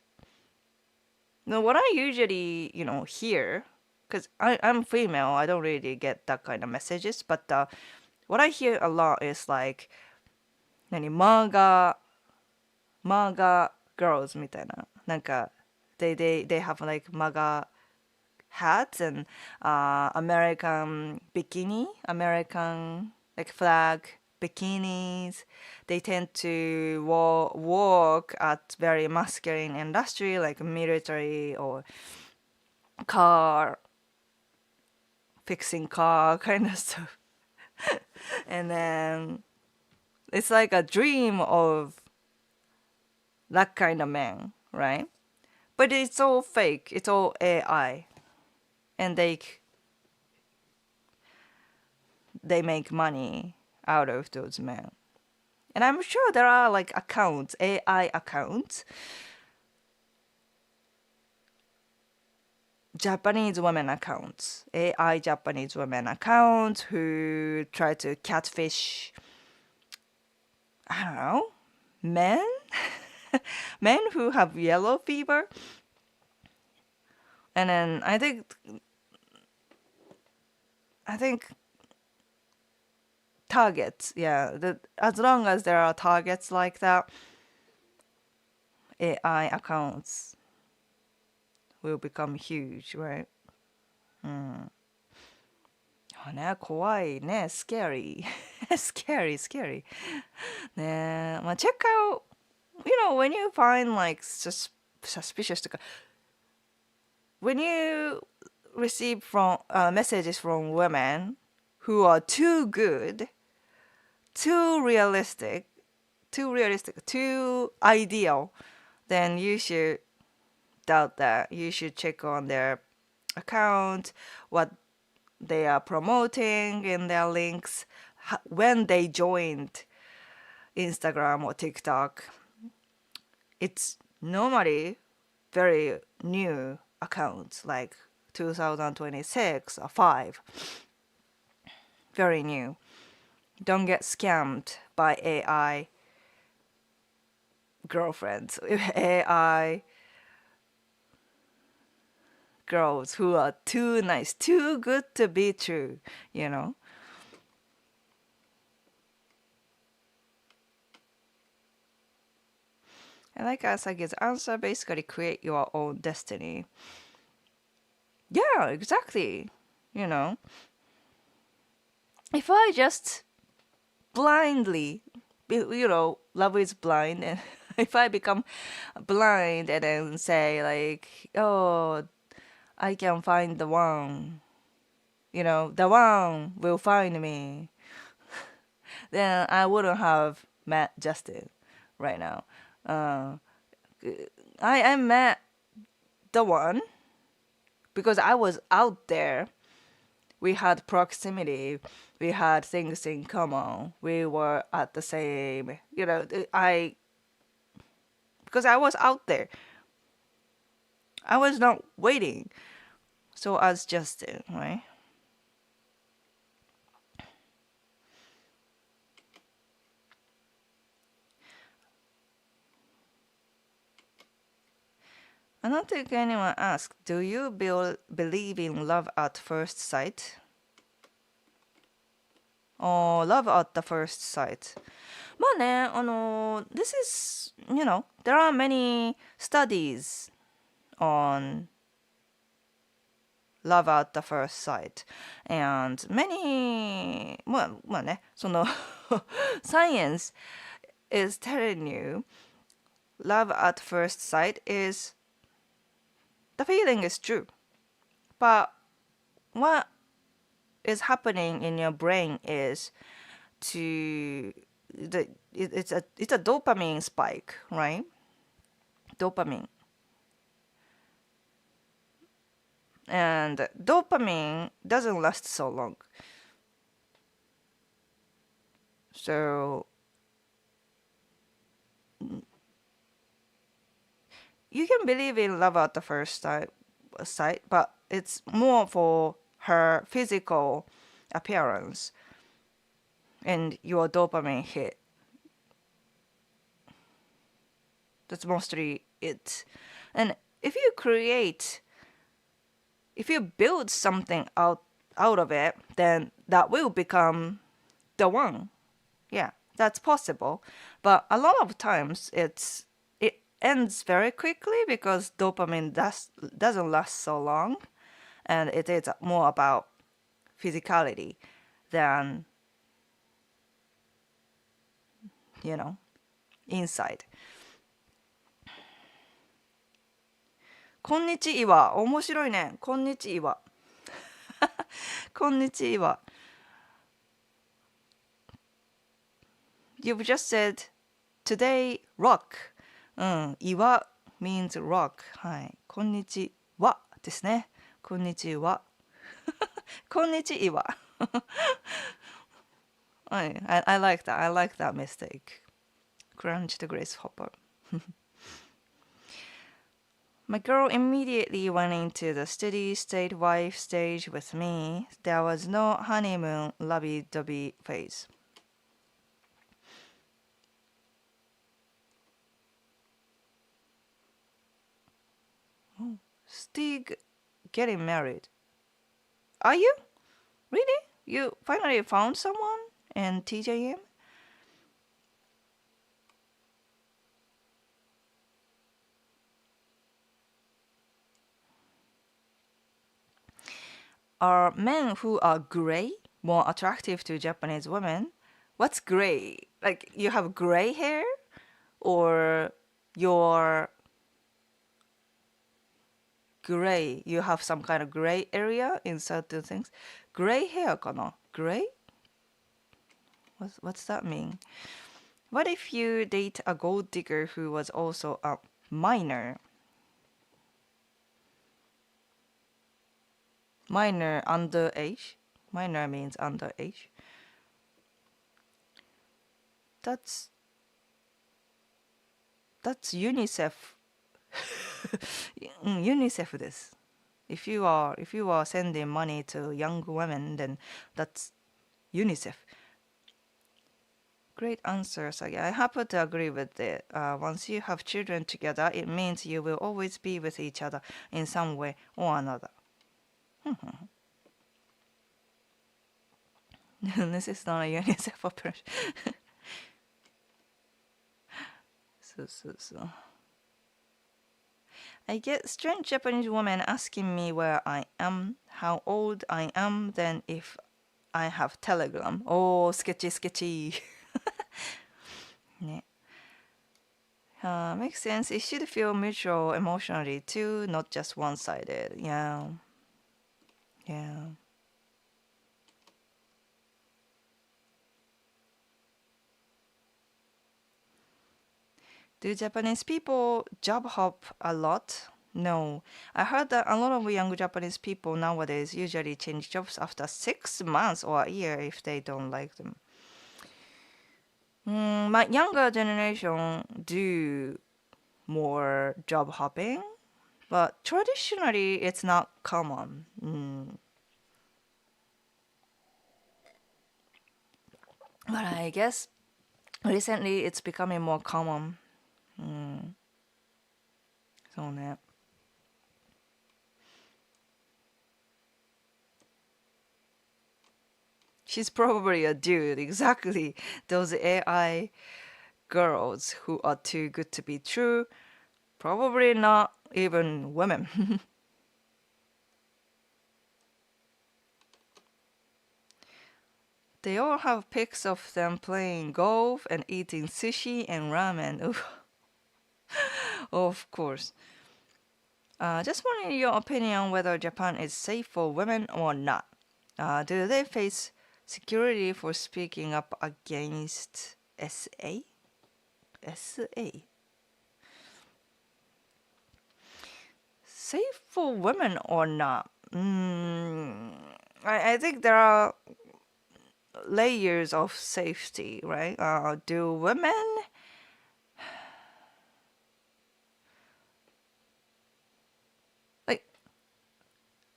No, what I usually, hear, because I'm female, I don't really get that kind of messages, but what I hear a lot is like, マガ girls みたいな。なんか、they have like MAGA hats and American bikini, American like flag bikinis. They tend to work at very masculine industry like military or car, fixing car kind of stuff. And then it's like a dream of that kind of man, right? But it's all fake. It's all AI. And they make money out of those men. And I'm sure there are like accounts, AI accounts, Japanese women accounts, AI Japanese women accounts who try to catfish, I don't know, men? Men who have yellow fever. And then I think targets, yeah, as long as there are targets like that, AI accounts will become huge, right? ね、怖いね、scary. scary. ね、check out, when you find like suspicious とか、when you receive messages from women who are too good, too realistic, too ideal, then you should doubt that. You should check on their account, what they are promoting in their links, when they joined Instagram or TikTok. It's normally very new accounts, like 2026 or 5. Very new. Don't get scammed by AI girlfriends, AI girls who are too nice, too good to be true, And like Asagi's answer, basically create your own destiny. Yeah, exactly. If I just blindly, love is blind, and if I become blind and then say like, oh, I can find the one, the one will find me, then I wouldn't have met Justin right now. I met the one because I was out there. We had proximity we had things in common. We were at the same, because I was out there. I was not waiting. So as Justin, right? I don't think anyone asked, do you believe in love at first sight? Or love at the first sight? まあね、this is, there are many studies on love at the first sight. And many, まあね、science is telling you love at first sight is, the feeling is true. But what is happening in your brain is it's a dopamine spike, right? Dopamine. And dopamine doesn't last so long. So you can believe in love at the first sight, but it's more for her physical appearance and your dopamine hit. That's mostly it. And if you build something out of it, then that will become the one. Yeah, that's possible. But a lot of times it ends very quickly because dopamine doesn't last so long, and it is more about physicality than inside. こんにちは。面白いね。こんにちは。こんにちは。You've just said today rock. 岩 means rock. はい。こんにちはですね。こんにちは。こんにちは。I like that. I like that mistake. Crunch the grasshopper. My girl immediately went into the steady state wife stage with me. There was no honeymoon lovey-dovey phase. Stig getting married. Are you? Really? You finally found someone in TJM? Are men who are gray more attractive to Japanese women? What's gray? Like you have gray hair? Or you're gray? You have some kind of gray area in certain things? Gray hair かな? Gray? What's that mean? What if you date a gold digger who was also a minor? Minor underage? Minor means underage. That's UNICEF. UNICEF です. If you are sending money to young women, then that's UNICEF. Great answer, Sagi. I happen to agree with it. Once you have children together, it means you will always be with each other in some way or another. This is not a UNICEF operation. So. I get strange Japanese women asking me where I am, how old I am, then if I have Telegram. Oh, sketchy. ね。Makes sense. It should feel mutual emotionally too, not just one-sided. Yeah. Do Japanese people job hop a lot? No. I heard that a lot of young Japanese people nowadays usually change jobs after 6 months or a year if they don't like them. My younger generation do more job hopping, but traditionally it's not common. But I guess recently it's becoming more common. そうね。She's probably a dude, exactly. Those AI girls who are too good to be true, probably not even women. They all have pics of them playing golf and eating sushi and ramen. Oof. Of course. Just wanting your opinion on whether Japan is safe for women or not. Do they face security for speaking up against SA? SA? Safe for women or not? I think there are layers of safety, right? Do women like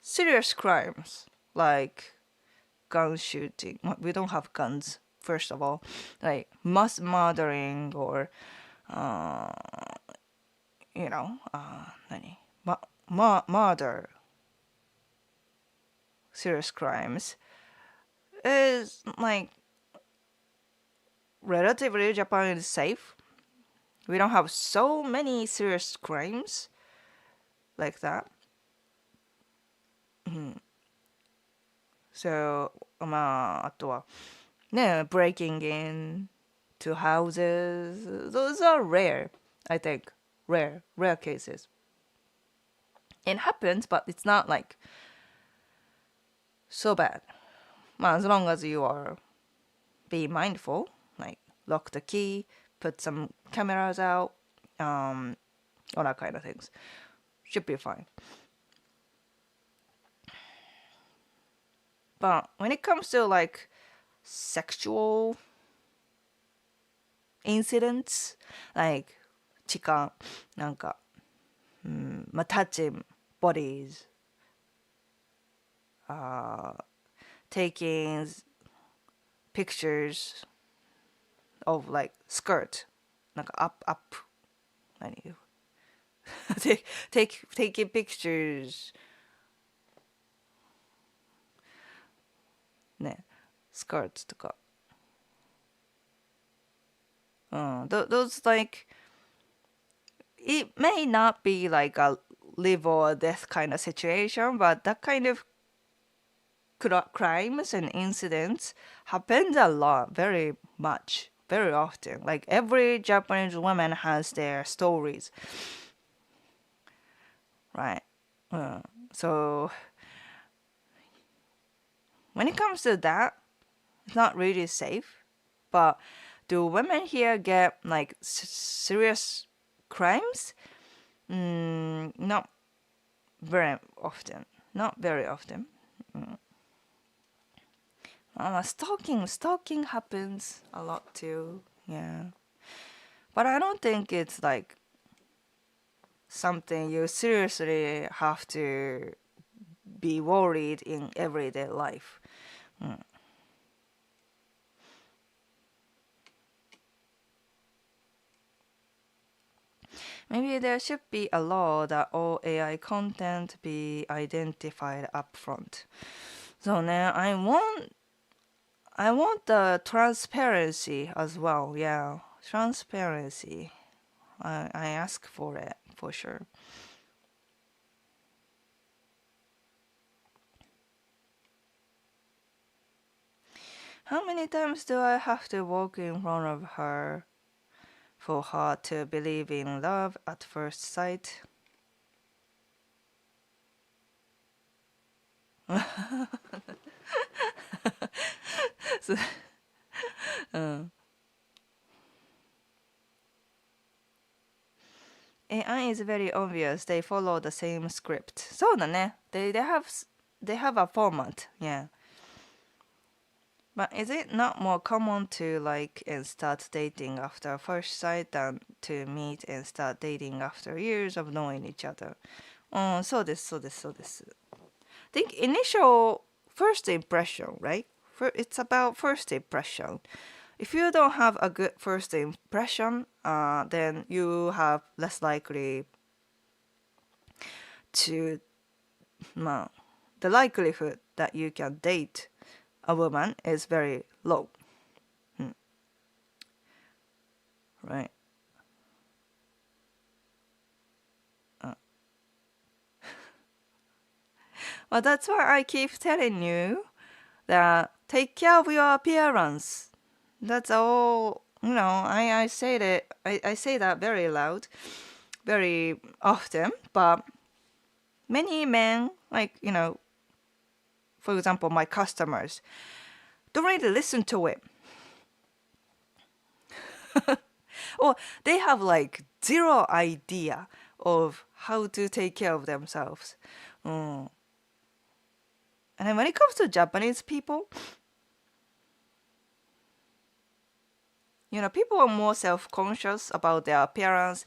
serious crimes like gun shooting? Well, we don't have guns, first of all. Like mass murdering or, uh, murder, serious crimes is like relatively Japan is safe. We don't have so many serious crimes like that. So, まあ、あとは、ね、breaking in to houses. Those are rare, I think. Rare cases. It happens, but it's not like so bad. まあ、as long as you are be mindful, like lock the key, put some cameras out, all that kind of things. Should be fine. But when it comes to like sexual incidents, like 痴漢、なんか、touching bodies, taking pictures of like skirt, なんか up 何taking pictures ね skirts とかthose like it may not be like a live or death kind of situation, but that kind of crimes and incidents happens a lot, very much, very often. Like every Japanese woman has their stories, right? So when it comes to that, it's not really safe. But do women here get like serious crimes? Not very often. Not very often. Stalking happens a lot too. Yeah, but I don't think it's like something you seriously have to be worried in everyday life. Maybe there should be a law that all AI content be identified upfront. So now I want the transparency as well. Yeah, transparency. I ask for it for sure. How many times do I have to walk in front of her for her to believe in love at first sight? So, AI is very obvious. They follow the same script. そうだね。They have a format. Yeah. But is it not more common to like and start dating after first sight than to meet and start dating after years of knowing each other? そうです、そうです、そうです。I think initial first impression, right? It's about first impression. If you don't have a good first impression, then you have less likely to, まあ the likelihood that you can date a woman is very low. Right? Well, that's why I keep telling you that take care of your appearance. That's all, I say that I say that very loud, very often, but many men, like, for example, my customers, don't really listen to it. Or they have like zero idea of how to take care of themselves. And then when it comes to Japanese people, people are more self-conscious about their appearance,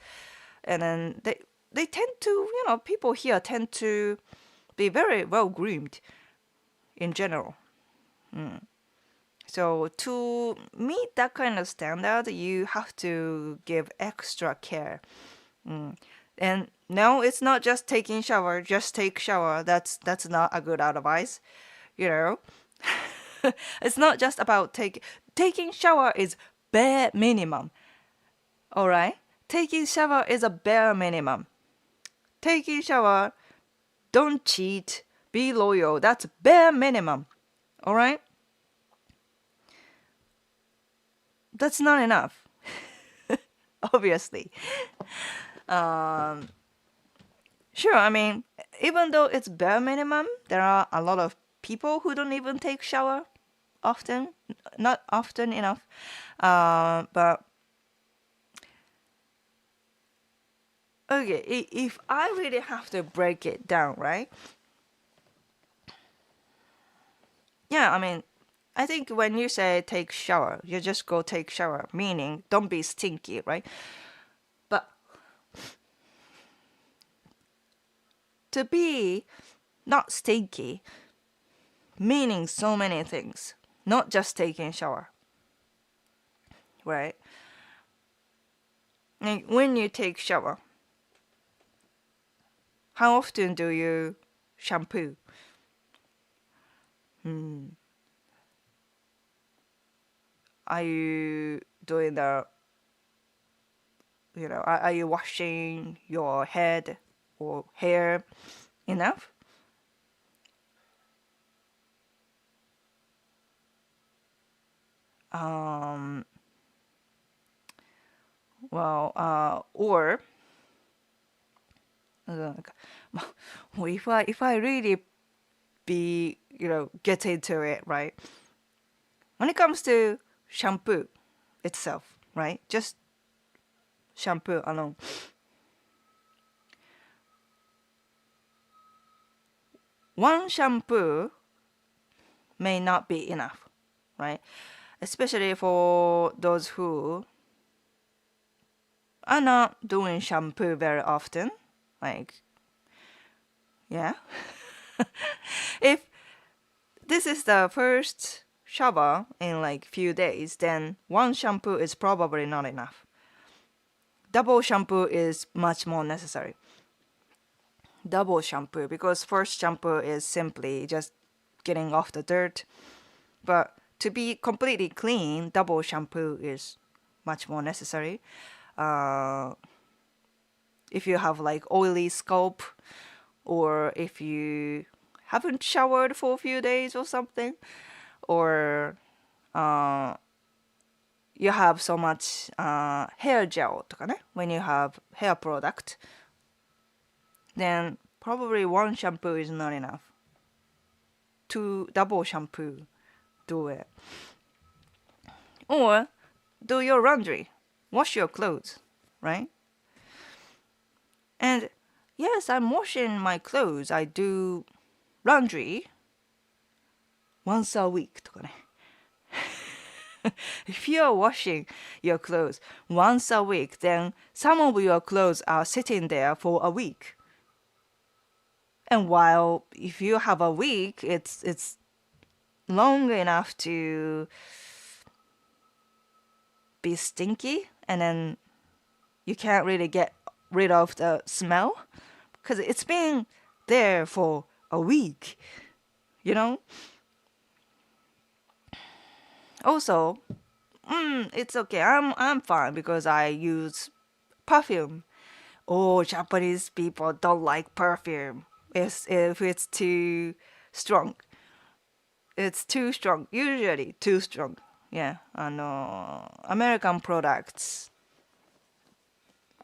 and then they tend to, people here tend to be very well groomed in general. So to meet that kind of standard, you have to give extra care. And no, it's not just taking shower. Just take shower. That's not a good advice. It's not just about taking shower is bare minimum. All right, taking shower is a bare minimum. Taking shower, don't cheat, be loyal. That's bare minimum. All right. That's not enough. Obviously. Sure, I mean, even though it's bare minimum, there are a lot of people who don't even take shower often, not often enough. But okay, if I really have to break it down, right? Yeah, I mean, I think when you say take shower, you just go take shower, meaning don't be stinky, right? But to be not stinky, meaning so many things, not just taking shower, right? And when you take shower, how often do you shampoo? Are you doing the, are you washing your head or hair enough? Or if I really get into it, right? When it comes to shampoo itself, right? Just shampoo alone. One shampoo may not be enough, right? Especially for those who are not doing shampoo very often. Like, yeah. If this is the first shower in like few days, then one shampoo is probably not enough. Double shampoo is much more necessary. Double shampoo, because first shampoo is simply just getting off the dirt. But to be completely clean, double shampoo is much more necessary. If you have like oily scalp, or if you haven't showered for a few days or something, or you have so much hair gel とかね, when you have hair product, then probably one shampoo is not enough. To double shampoo, do it. Or do your laundry, wash your clothes, right? And yes, I'm washing my clothes. I do laundry once a week とかね。If you are washing your clothes once a week, then some of your clothes are sitting there for a week. And while if you have a week, it's long enough to be stinky, and then you can't really get rid of the smell because it's been there for a week, you know? Also, it's okay. I'm fine because I use perfume. Oh, Japanese people don't like perfume. If it's too strong. It's too strong. Usually too strong. Yeah, American products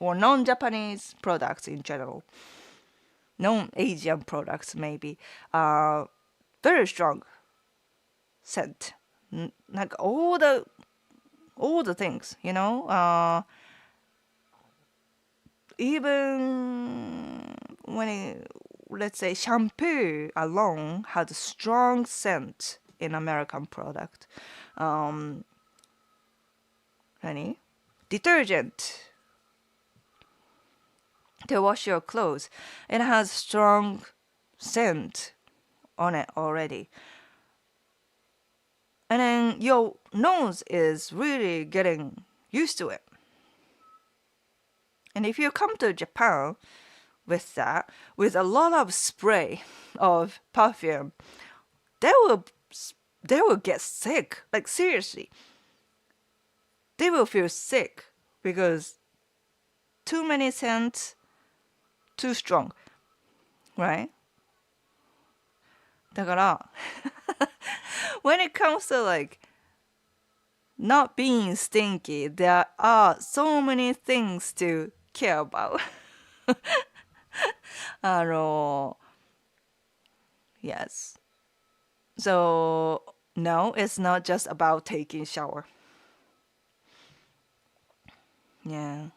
or non-Japanese products in general, non-Asian products maybe, very strong scent. Like all the things, even let's say shampoo alone has a strong scent in American product. Any detergent to wash your clothes, it has strong scent on it already. And then your nose is really getting used to it. And if you come to Japan with that, with a lot of spray of perfume, they will get sick. Like seriously. They will feel sick because too many scents, too strong. Right? だから when it comes to like not being stinky, there are so many things to care about. Yes. So no, it's not just about taking shower. Yeah.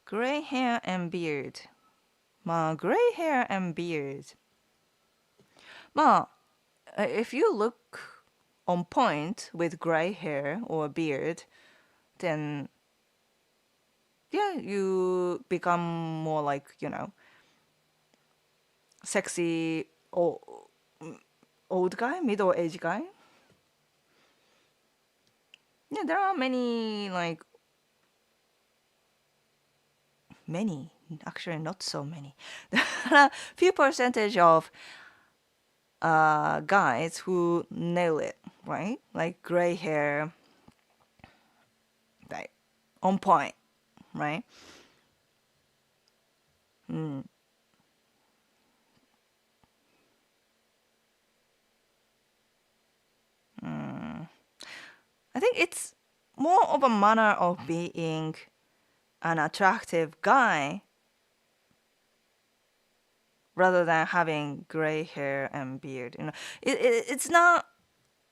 Gray hair and beard. まあ gray hair and beard. まあ if you look on point with gray hair or beard, then yeah, you become more like, sexy old guy, middle-aged guy. Yeah, there are many, actually not so many. There are a few percentage of guys who nail it, right? Like gray hair, like on point, right? I think it's more of a manner of being an attractive guy rather than having gray hair and beard. It's not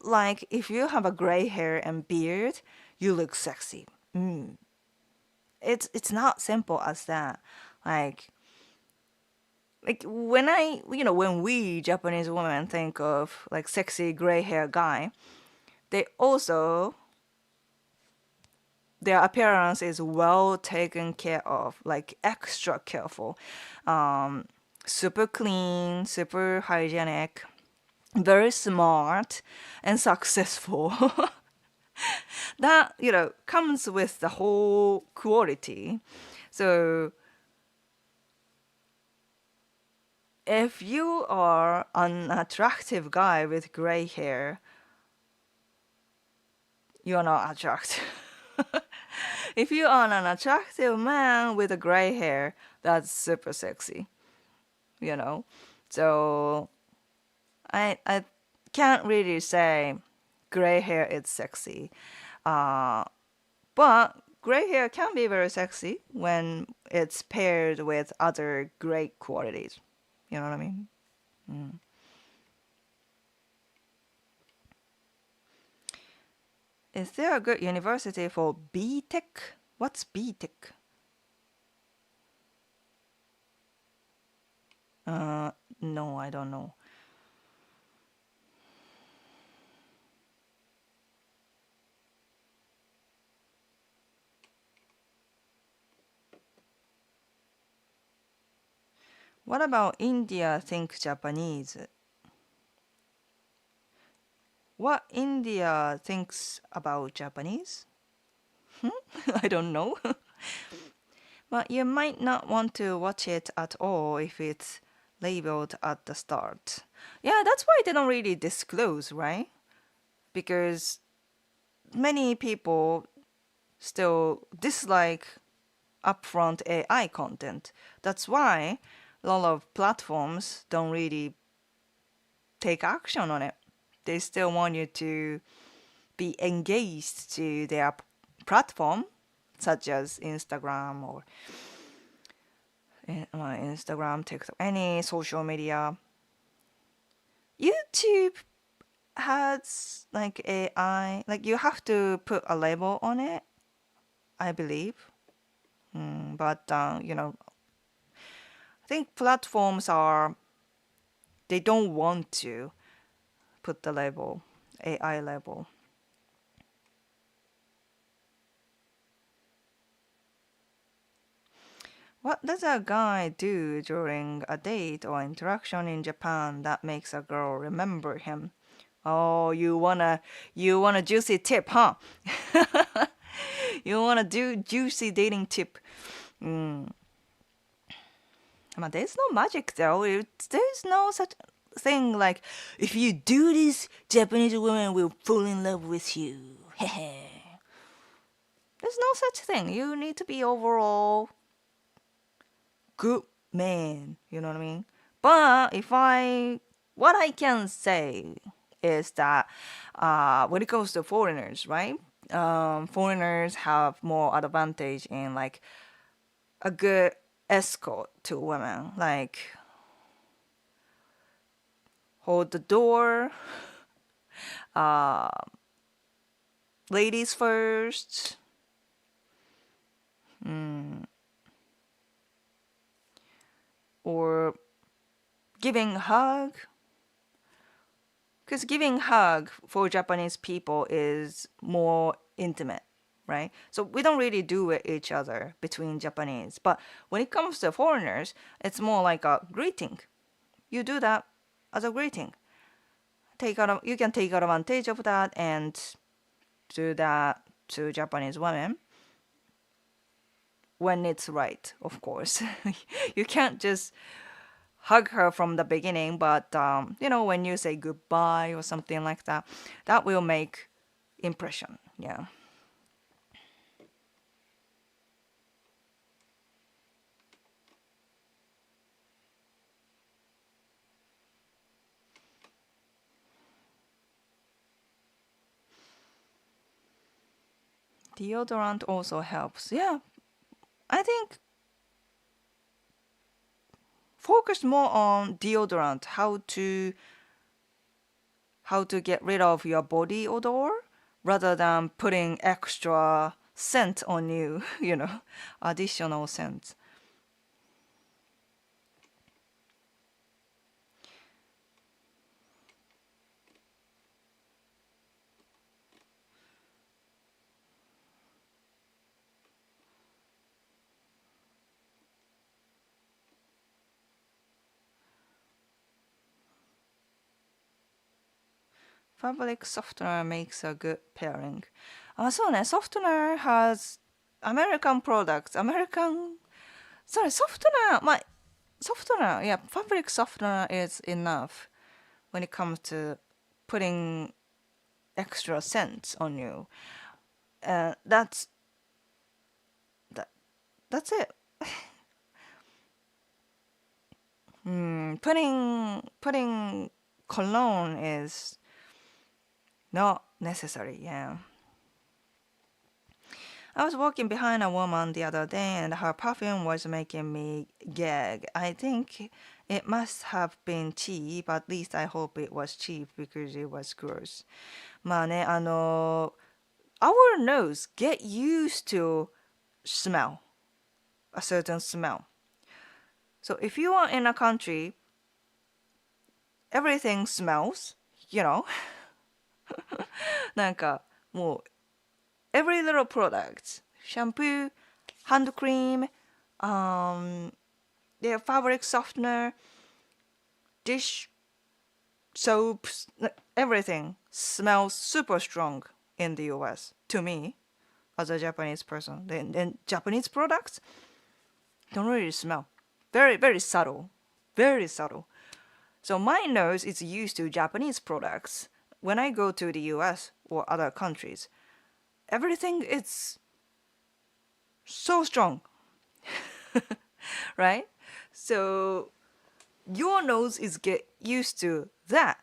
like if you have a gray hair and beard, you look sexy. It's not simple as that. Like when we Japanese women think of like sexy gray hair guy, they also their appearance is well taken care of, like extra careful, super clean, super hygienic, very smart and successful. That comes with the whole quality. So if you are an attractive guy with gray hair, you're not attractive. If you are an attractive man with a gray hair, that's super sexy. you know. So I can't really say gray hair is sexy. But gray hair can be very sexy when it's paired with other great qualities. You know what I mean? Mm. Is there a good university for B-Tech? What's B-Tech? No, I don't know. What about India think Japanese? What India thinks about Japanese? I don't know. But you might not want to watch it at all if it's labeled at the start. Yeah, that's why they don't really disclose, right? Because many people still dislike upfront AI content. That's why a lot of platforms don't really take action on it. They still want you to be engaged to their platform, such as Instagram or Instagram, TikTok, any social media. YouTube has like AI, like you have to put a label on it, I believe. But I think platforms they don't want to put the label, AI label. What does a guy do during a date or interaction in Japan that makes a girl remember him? Oh, you want a juicy tip, huh? You want to do juicy dating tip. There's no magic though. There's no such thing like if you do this, Japanese women will fall in love with you. There's no such thing. You need to be overall good man. You know what I mean? But what I can say is that when it comes to foreigners, right? Foreigners have more advantage in like a good escort to women, like hold the door, ladies first, or giving hug. Because giving hug for Japanese people is more intimate, right? So we don't really do it each other between Japanese. But when it comes to foreigners, it's more like a greeting. You do that as a greeting. You can take advantage of that and do that to Japanese women when it's right, of course. You can't just hug her from the beginning, but when you say goodbye or something like that, that will make impression. Yeah. Deodorant also helps. Yeah, I think focus more on deodorant, how to get rid of your body odor rather than putting extra scent on you, additional scent. Fabric softener makes a good pairing. そうね、softener has American products. Sorry, softener, yeah, fabric softener is enough when it comes to putting extra scents on you. Uh, that's that. That's it. putting cologne is not necessary. Yeah. I was walking behind a woman the other day and her perfume was making me gag. I think it must have been cheap. At least I hope it was cheap because it was gross. まあね、our nose get used to smell, a certain smell. So if you are in a country, everything smells, you know. なんかもう every little product, shampoo, hand cream, their fabric softener, dish soaps, everything smells super strong in the US to me as a Japanese person. Then Japanese products don't really smell. Very, very subtle. Very subtle. So my nose is used to Japanese products. When I go to the US or other countries, everything is so strong. Right? So your nose is get used to that.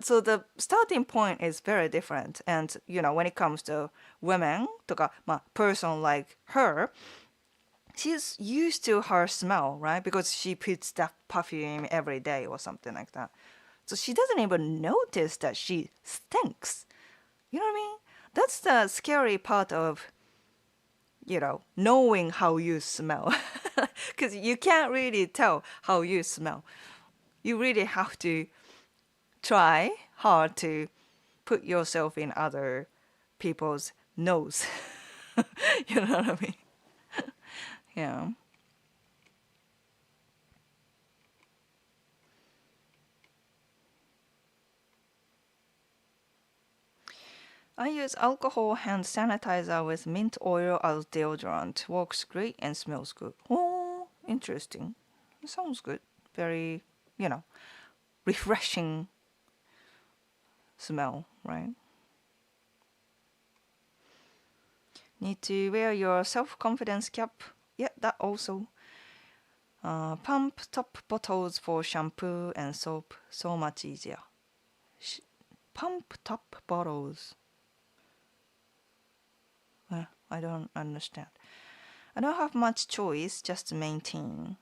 So the starting point is very different. And when it comes to women とか、person like her, she's used to her smell, right? Because she puts that perfume every day or something like that. So she doesn't even notice that she stinks. You know what I mean? That's the scary part of, knowing how you smell. Because you can't really tell how you smell. You really have to try hard to put yourself in other people's nose. You know what I mean? Yeah. I use alcohol hand sanitizer with mint oil as deodorant. Works great and smells good. Oh, interesting. Sounds good. Very, refreshing smell, right? Need to wear your self-confidence cap. Yeah, that also. Pump top bottles for shampoo and soap. So much easier. Pump top bottles. I don't understand. I don't have much choice, just maintain.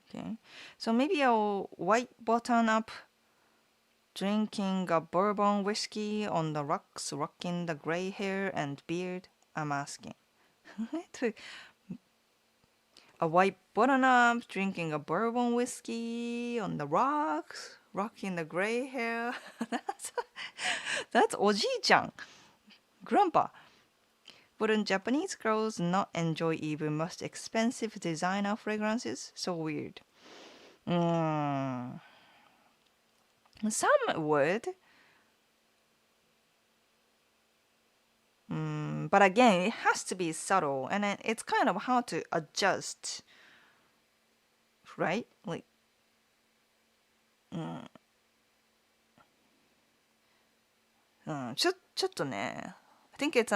Okay. So maybe I'll white button up drinking a bourbon whiskey on the rocks, rocking the gray hair and beard. I'm asking. A white button up drinking a bourbon whiskey on the rocks, rocking the gray hair. That's おじいちゃん grandpa. Wouldn't Japanese girls not enjoy even most expensive designer fragrances? So weird. Some would. But again, it has to be subtle, and then it's kind of hard to adjust, right? Like, ちょっとね. I think it's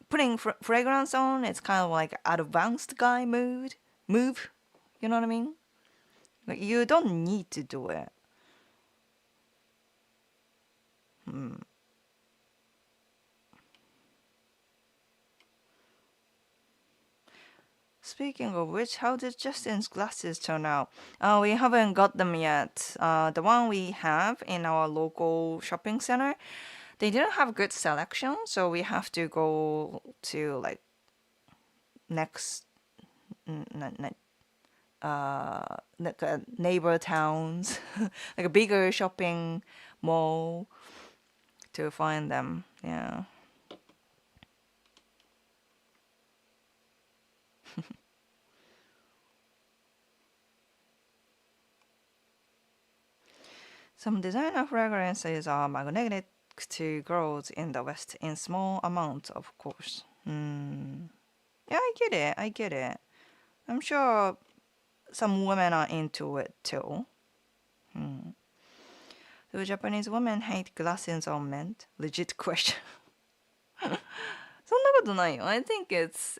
putting fragrance on. It's kind of like advanced guy move. You know what I mean? Like, you don't need to do it. Speaking of which, how did Justin's glasses turn out? We haven't got them yet. The one we have in our local shopping center, they didn't have good selection, so we have to go to like next neighbor towns, like a bigger shopping mall to find them. Yeah. Some designer fragrances are magnetic to girls in the West in small amounts, of course. Yeah, I get it. I'm sure some women are into it too. Do Japanese women hate glasses on men? Legit question. そんなことないよ. I think it's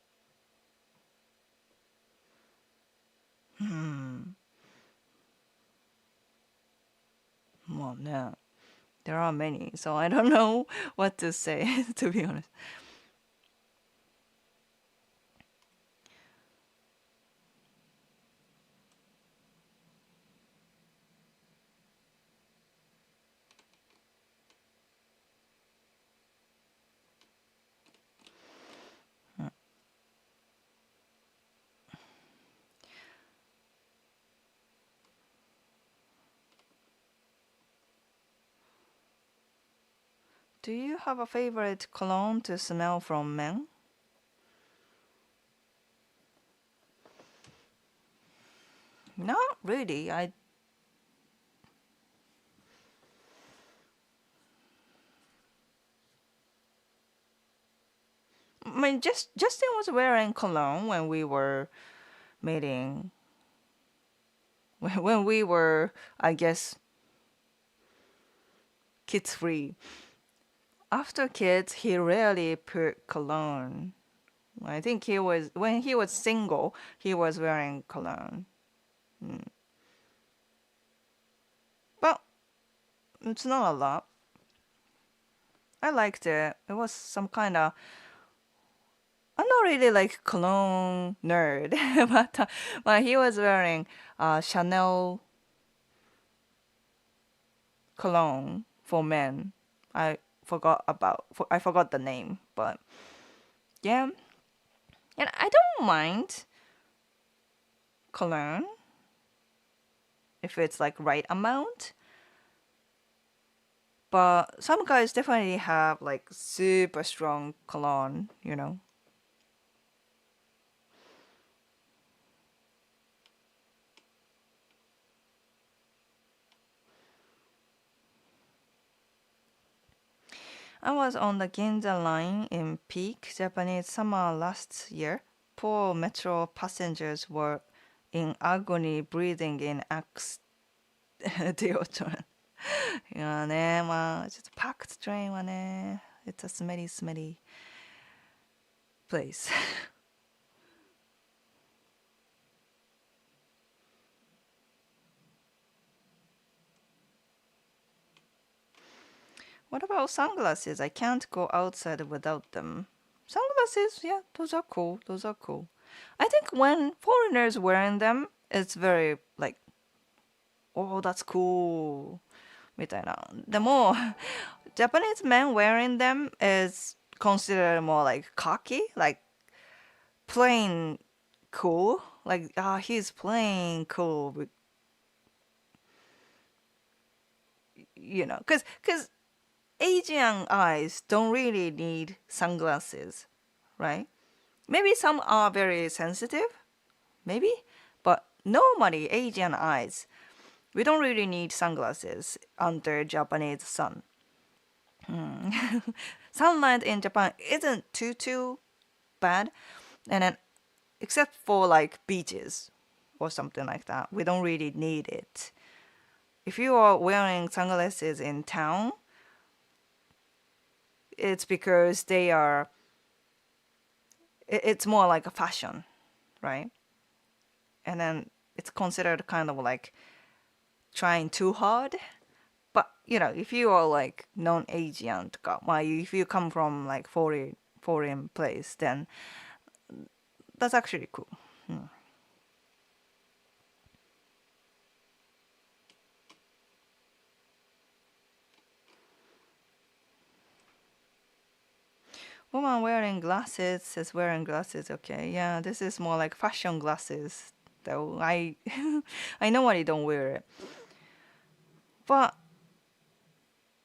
no. There are many, so I don't know what to say, to be honest. Do you have a favorite cologne to smell from men? Not really. I mean, Justin was wearing cologne when we were meeting. When we were, I guess, kids free. After kids, he rarely put cologne. I think he was when he was single, he was wearing cologne. But it's not a lot. I liked it. It was some kind of. I'm not really like cologne nerd, but he was wearing Chanel cologne for men. I I forgot the name, but yeah, and I don't mind cologne if it's like right amount. But some guys definitely have like super strong cologne, you know. I was on the Ginza line in peak Japanese summer last year. Poor metro passengers were in agony breathing in Axe deodorant. いやね、まあ、ちょっとパックトトレインはね、it's a smelly, smelly place. What about sunglasses? I can't go outside without them. Sunglasses, yeah, those are cool. Those are cool. I think when foreigners wearing them, it's very like, oh, that's cool. みたいな。でも、Japanese men wearing them is considered more like cocky, like plain cool. Like, he's plain cool. You know, because Asian eyes don't really need sunglasses, right? Maybe some are very sensitive, maybe, but normally Asian eyes, we don't really need sunglasses under Japanese sun. Sunlight in Japan isn't too bad, and then except for like beaches or something like that, we don't really need it. If you are wearing sunglasses in town, it's because it's more like a fashion, right? And then it's considered kind of like trying too hard. But you know, if you are like non-Asian とか, if you come from like foreign place, then that's actually cool. Woman wearing glasses is wearing glasses. Okay, yeah, this is more like fashion glasses. Though I normally don't wear it, but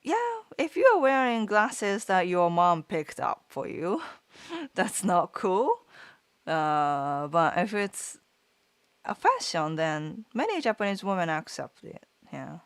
yeah, if you are wearing glasses that your mom picked up for you, that's not cool. But if it's a fashion, then many Japanese women accept it. Yeah.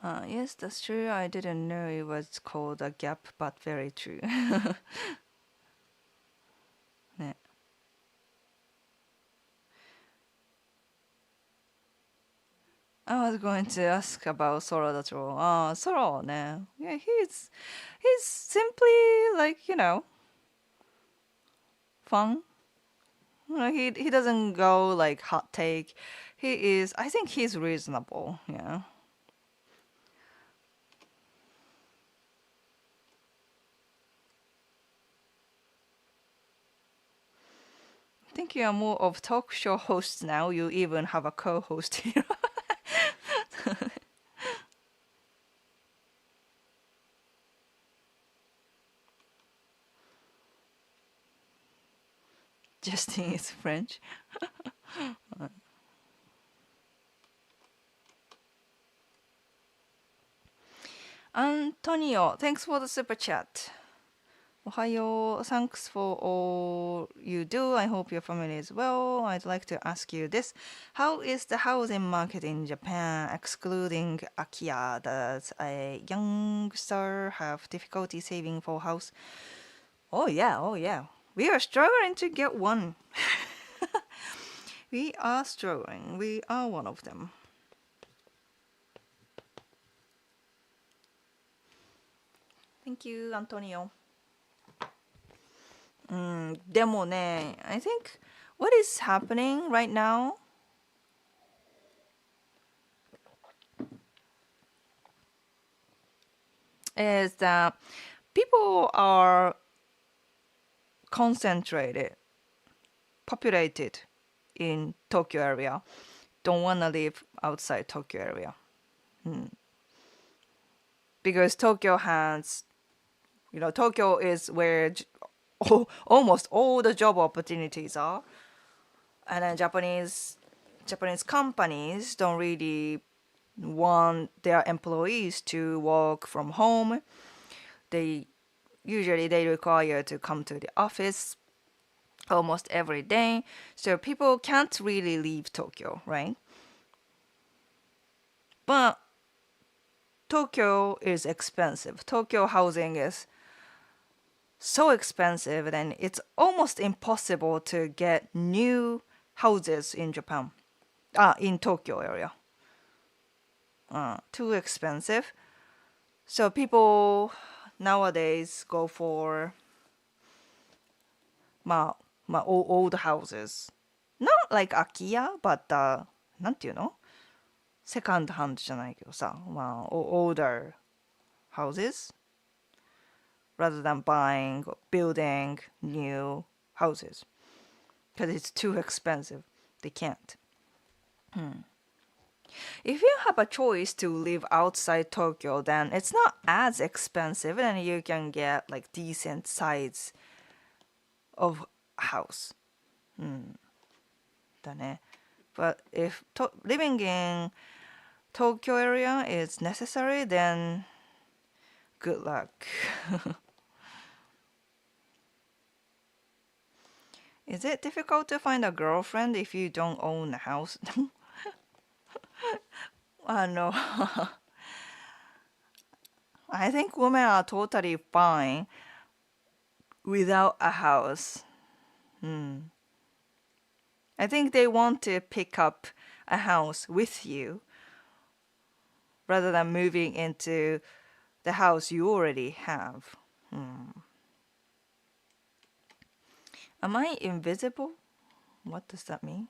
Yes, that's true. I didn't know it was called a gap, but very true. ね。I was going to ask about Sora the troll. Sora ね. Yeah, he's simply like, fun. He doesn't go like hot take. I think he's reasonable, yeah. I think you are more of talk show host now. You even have a co-host here. Justin is French. Antonio, thanks for the super chat. Ohayo, thanks for all you do. I hope your family is well. I'd like to ask you this. How is the housing market in Japan, excluding Akia? Does a youngster have difficulty saving for house? Oh yeah, oh yeah. We are struggling to get one. We are struggling. We are one of them. Thank you, Antonio. でもね、I think what is happening right now is that people are concentrated, populated in Tokyo area, don't want to live outside Tokyo area. Because Tokyo has, Tokyo is where almost all the job opportunities are. And then Japanese companies don't really want their employees to work from home. They require to come to the office almost every day. So people can't really leave Tokyo, right? But Tokyo is expensive. Tokyo housing is so expensive, and it's almost impossible to get new houses in Japan. In Tokyo area. Too expensive. So people nowadays go for old houses. Not like Akia, but なんていうの second hand じゃないけどさ、older houses rather than building new houses because it's too expensive. They can't. If you have a choice to live outside Tokyo, then it's not as expensive and you can get like decent size of house. だね。But if living in Tokyo area is necessary, then good luck. Is it difficult to find a girlfriend if you don't own a house? No. I think women are totally fine without a house. I think they want to pick up a house with you rather than moving into the house you already have. Am I invisible? What does that mean?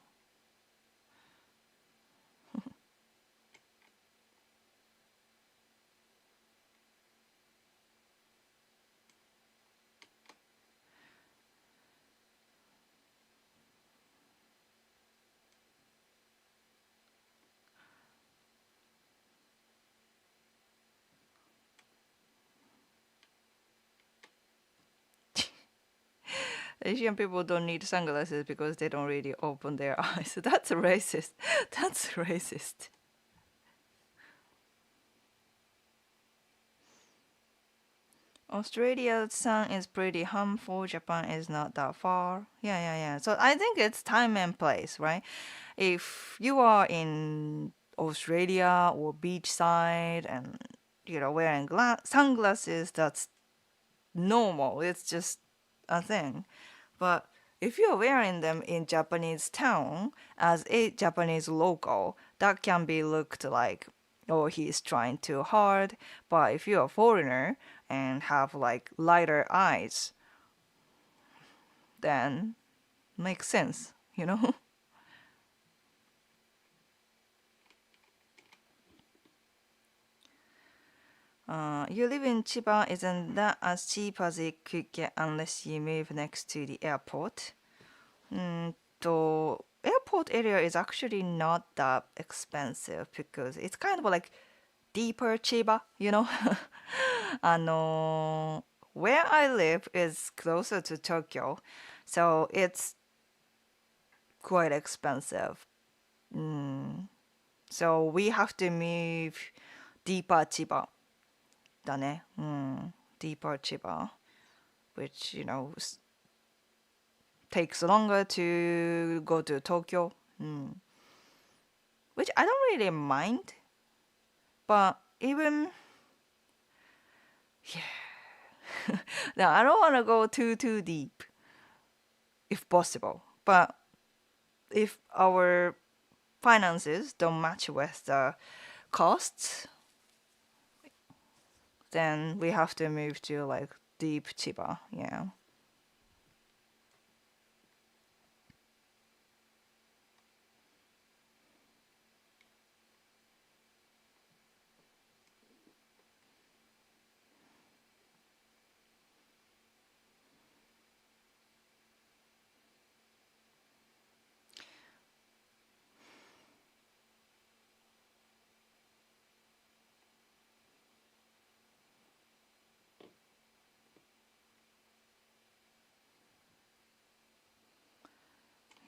Asian people don't need sunglasses because they don't really open their eyes. That's racist. That's racist. Australia's sun is pretty harmful. Japan is not that far. Yeah. So I think it's time and place, right? If you are in Australia or beachside and wearing sunglasses, that's normal. It's just a thing. But if you're wearing them in Japanese town as a Japanese local, that can be looked like, oh, he's trying too hard. But if you're a foreigner and have like lighter eyes, then makes sense, you know? You live in Chiba, isn't that as cheap as it could get unless you move next to the airport? The airport area is actually not that expensive because it's kind of like deeper Chiba, you know? where I live is closer to Tokyo, so it's quite expensive. So we have to move deeper Chiba だね。deeper Chiba, which, takes longer to go to Tokyo, which I don't really mind. But even, yeah, now I don't want to go too deep, if possible. But if our finances don't match with the costs, then we have to move to like deep Chiba. Yeah.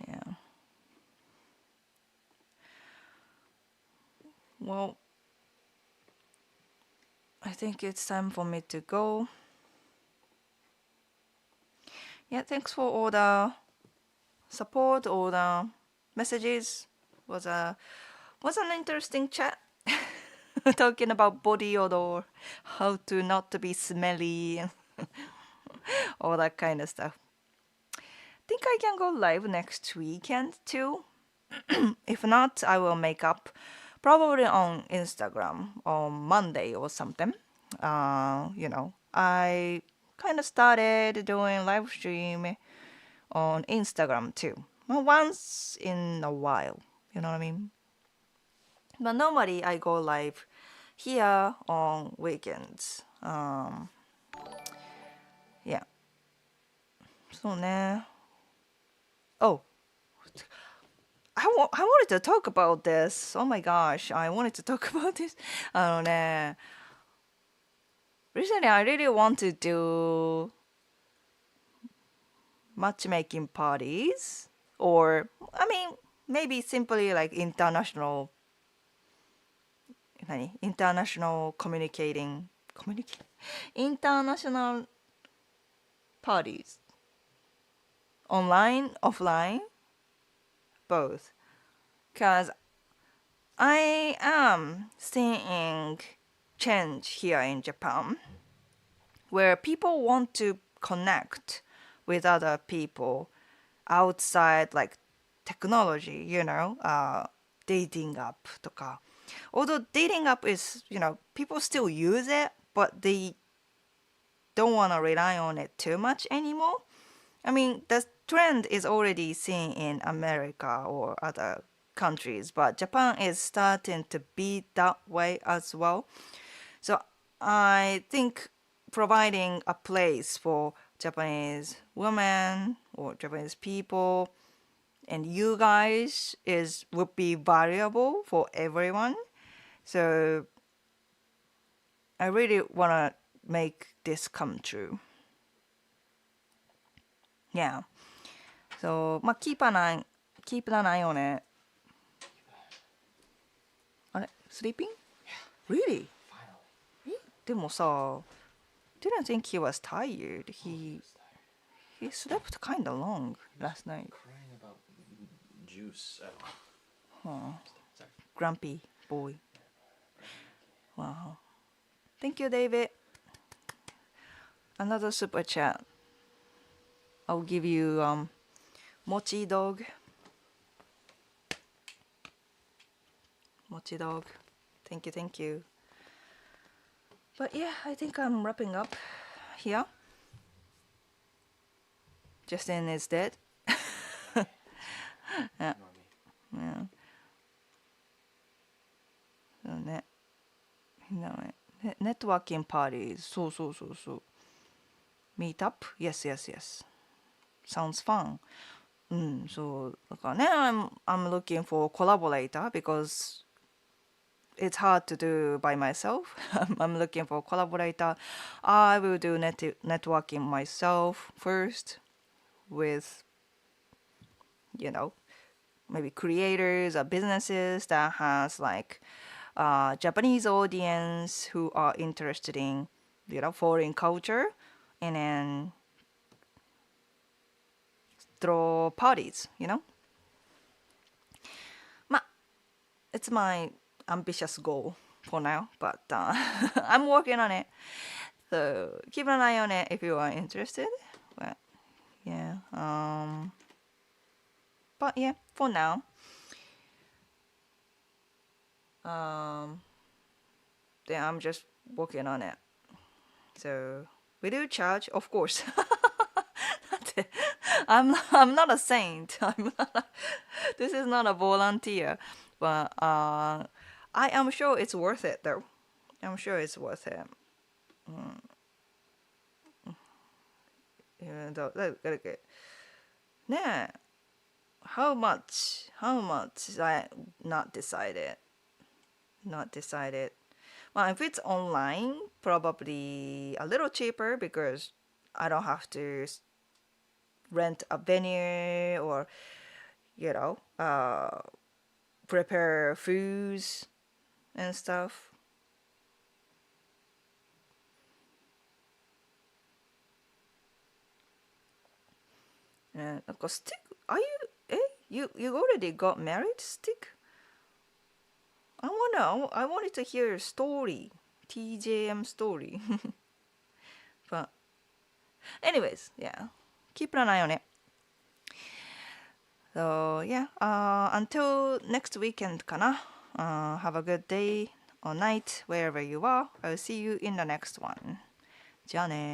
Yeah. Well, I think it's time for me to go. Yeah, thanks for all the support, all the messages. Was an interesting chat. Talking about body odor, how to not to be smelly, and all that kind of stuff. Think I can go live next weekend too. If not, I will make up probably on Instagram on Monday or something. I kind of started doing live stream on Instagram too. Well, once in a while, you know what I mean? But normally I go live here on weekends. Yeah. そうね。Oh, I wanted to talk about this. Oh my gosh, I wanted to talk about this. ね、recently I really want to do matchmaking parties, or I mean, maybe simply like international international parties, online, offline, both. Because I am seeing change here in Japan where people want to connect with other people outside like technology, dating app とか. Although dating app is, people still use it, but they don't want to rely on it too much anymore. I mean, the trend is already seen in America or other countries, but Japan is starting to be that way as well. So I think providing a place for Japanese women or Japanese people and you guys would be valuable for everyone. So I really want to make this come true. Yeah. So, まあ、keep an eye on it. あれ sleeping? Really? Finally. でもさ、didn't think he was tired. He slept kind of long last night. Crying about juice. Huh. Sorry. Grumpy. boy. Wow. Thank you, David. Another super chat. I'll give you Mochi dog. Mochi dog. Thank you, thank you. But yeah, I think I'm wrapping up here. Justin is dead. Yeah. Not me. Yeah. そうね。ネットワーキングパーティー。そうそうそうそう。Meet up? Yes, yes, yes. Sounds fun. うん、そう。だからね、I'm looking for collaborator because it's hard to do by myself. I'm looking for collaborator. I will do networking myself first with, you know, maybe creators or businesses that has like Japanese audience who are interested in, you know, foreign culture, and then throw parties, you know. It's my ambitious goal for now, but I'm working on it. So keep an eye on it if you are interested. But yeah, but yeah, for now, then I'm just working on it. So we do charge, of course. I'm not a saint. This is not a volunteer, but I am sure it's worth it though. I'm sure it's worth it. Even though, look, nah, how much? How much? I not decided. Not decided. Well, if it's online, probably a little cheaper because I don't have to rent a venue or, you know, prepare foods and stuff. And of course, Stick, are you? You already got married, Stick? I wanted to hear a story, TJM story. But anyways, yeah, keep an eye on it. So yeah, until next weekend, kana. Have a good day or night wherever you are. I'll see you in the next one. じゃあね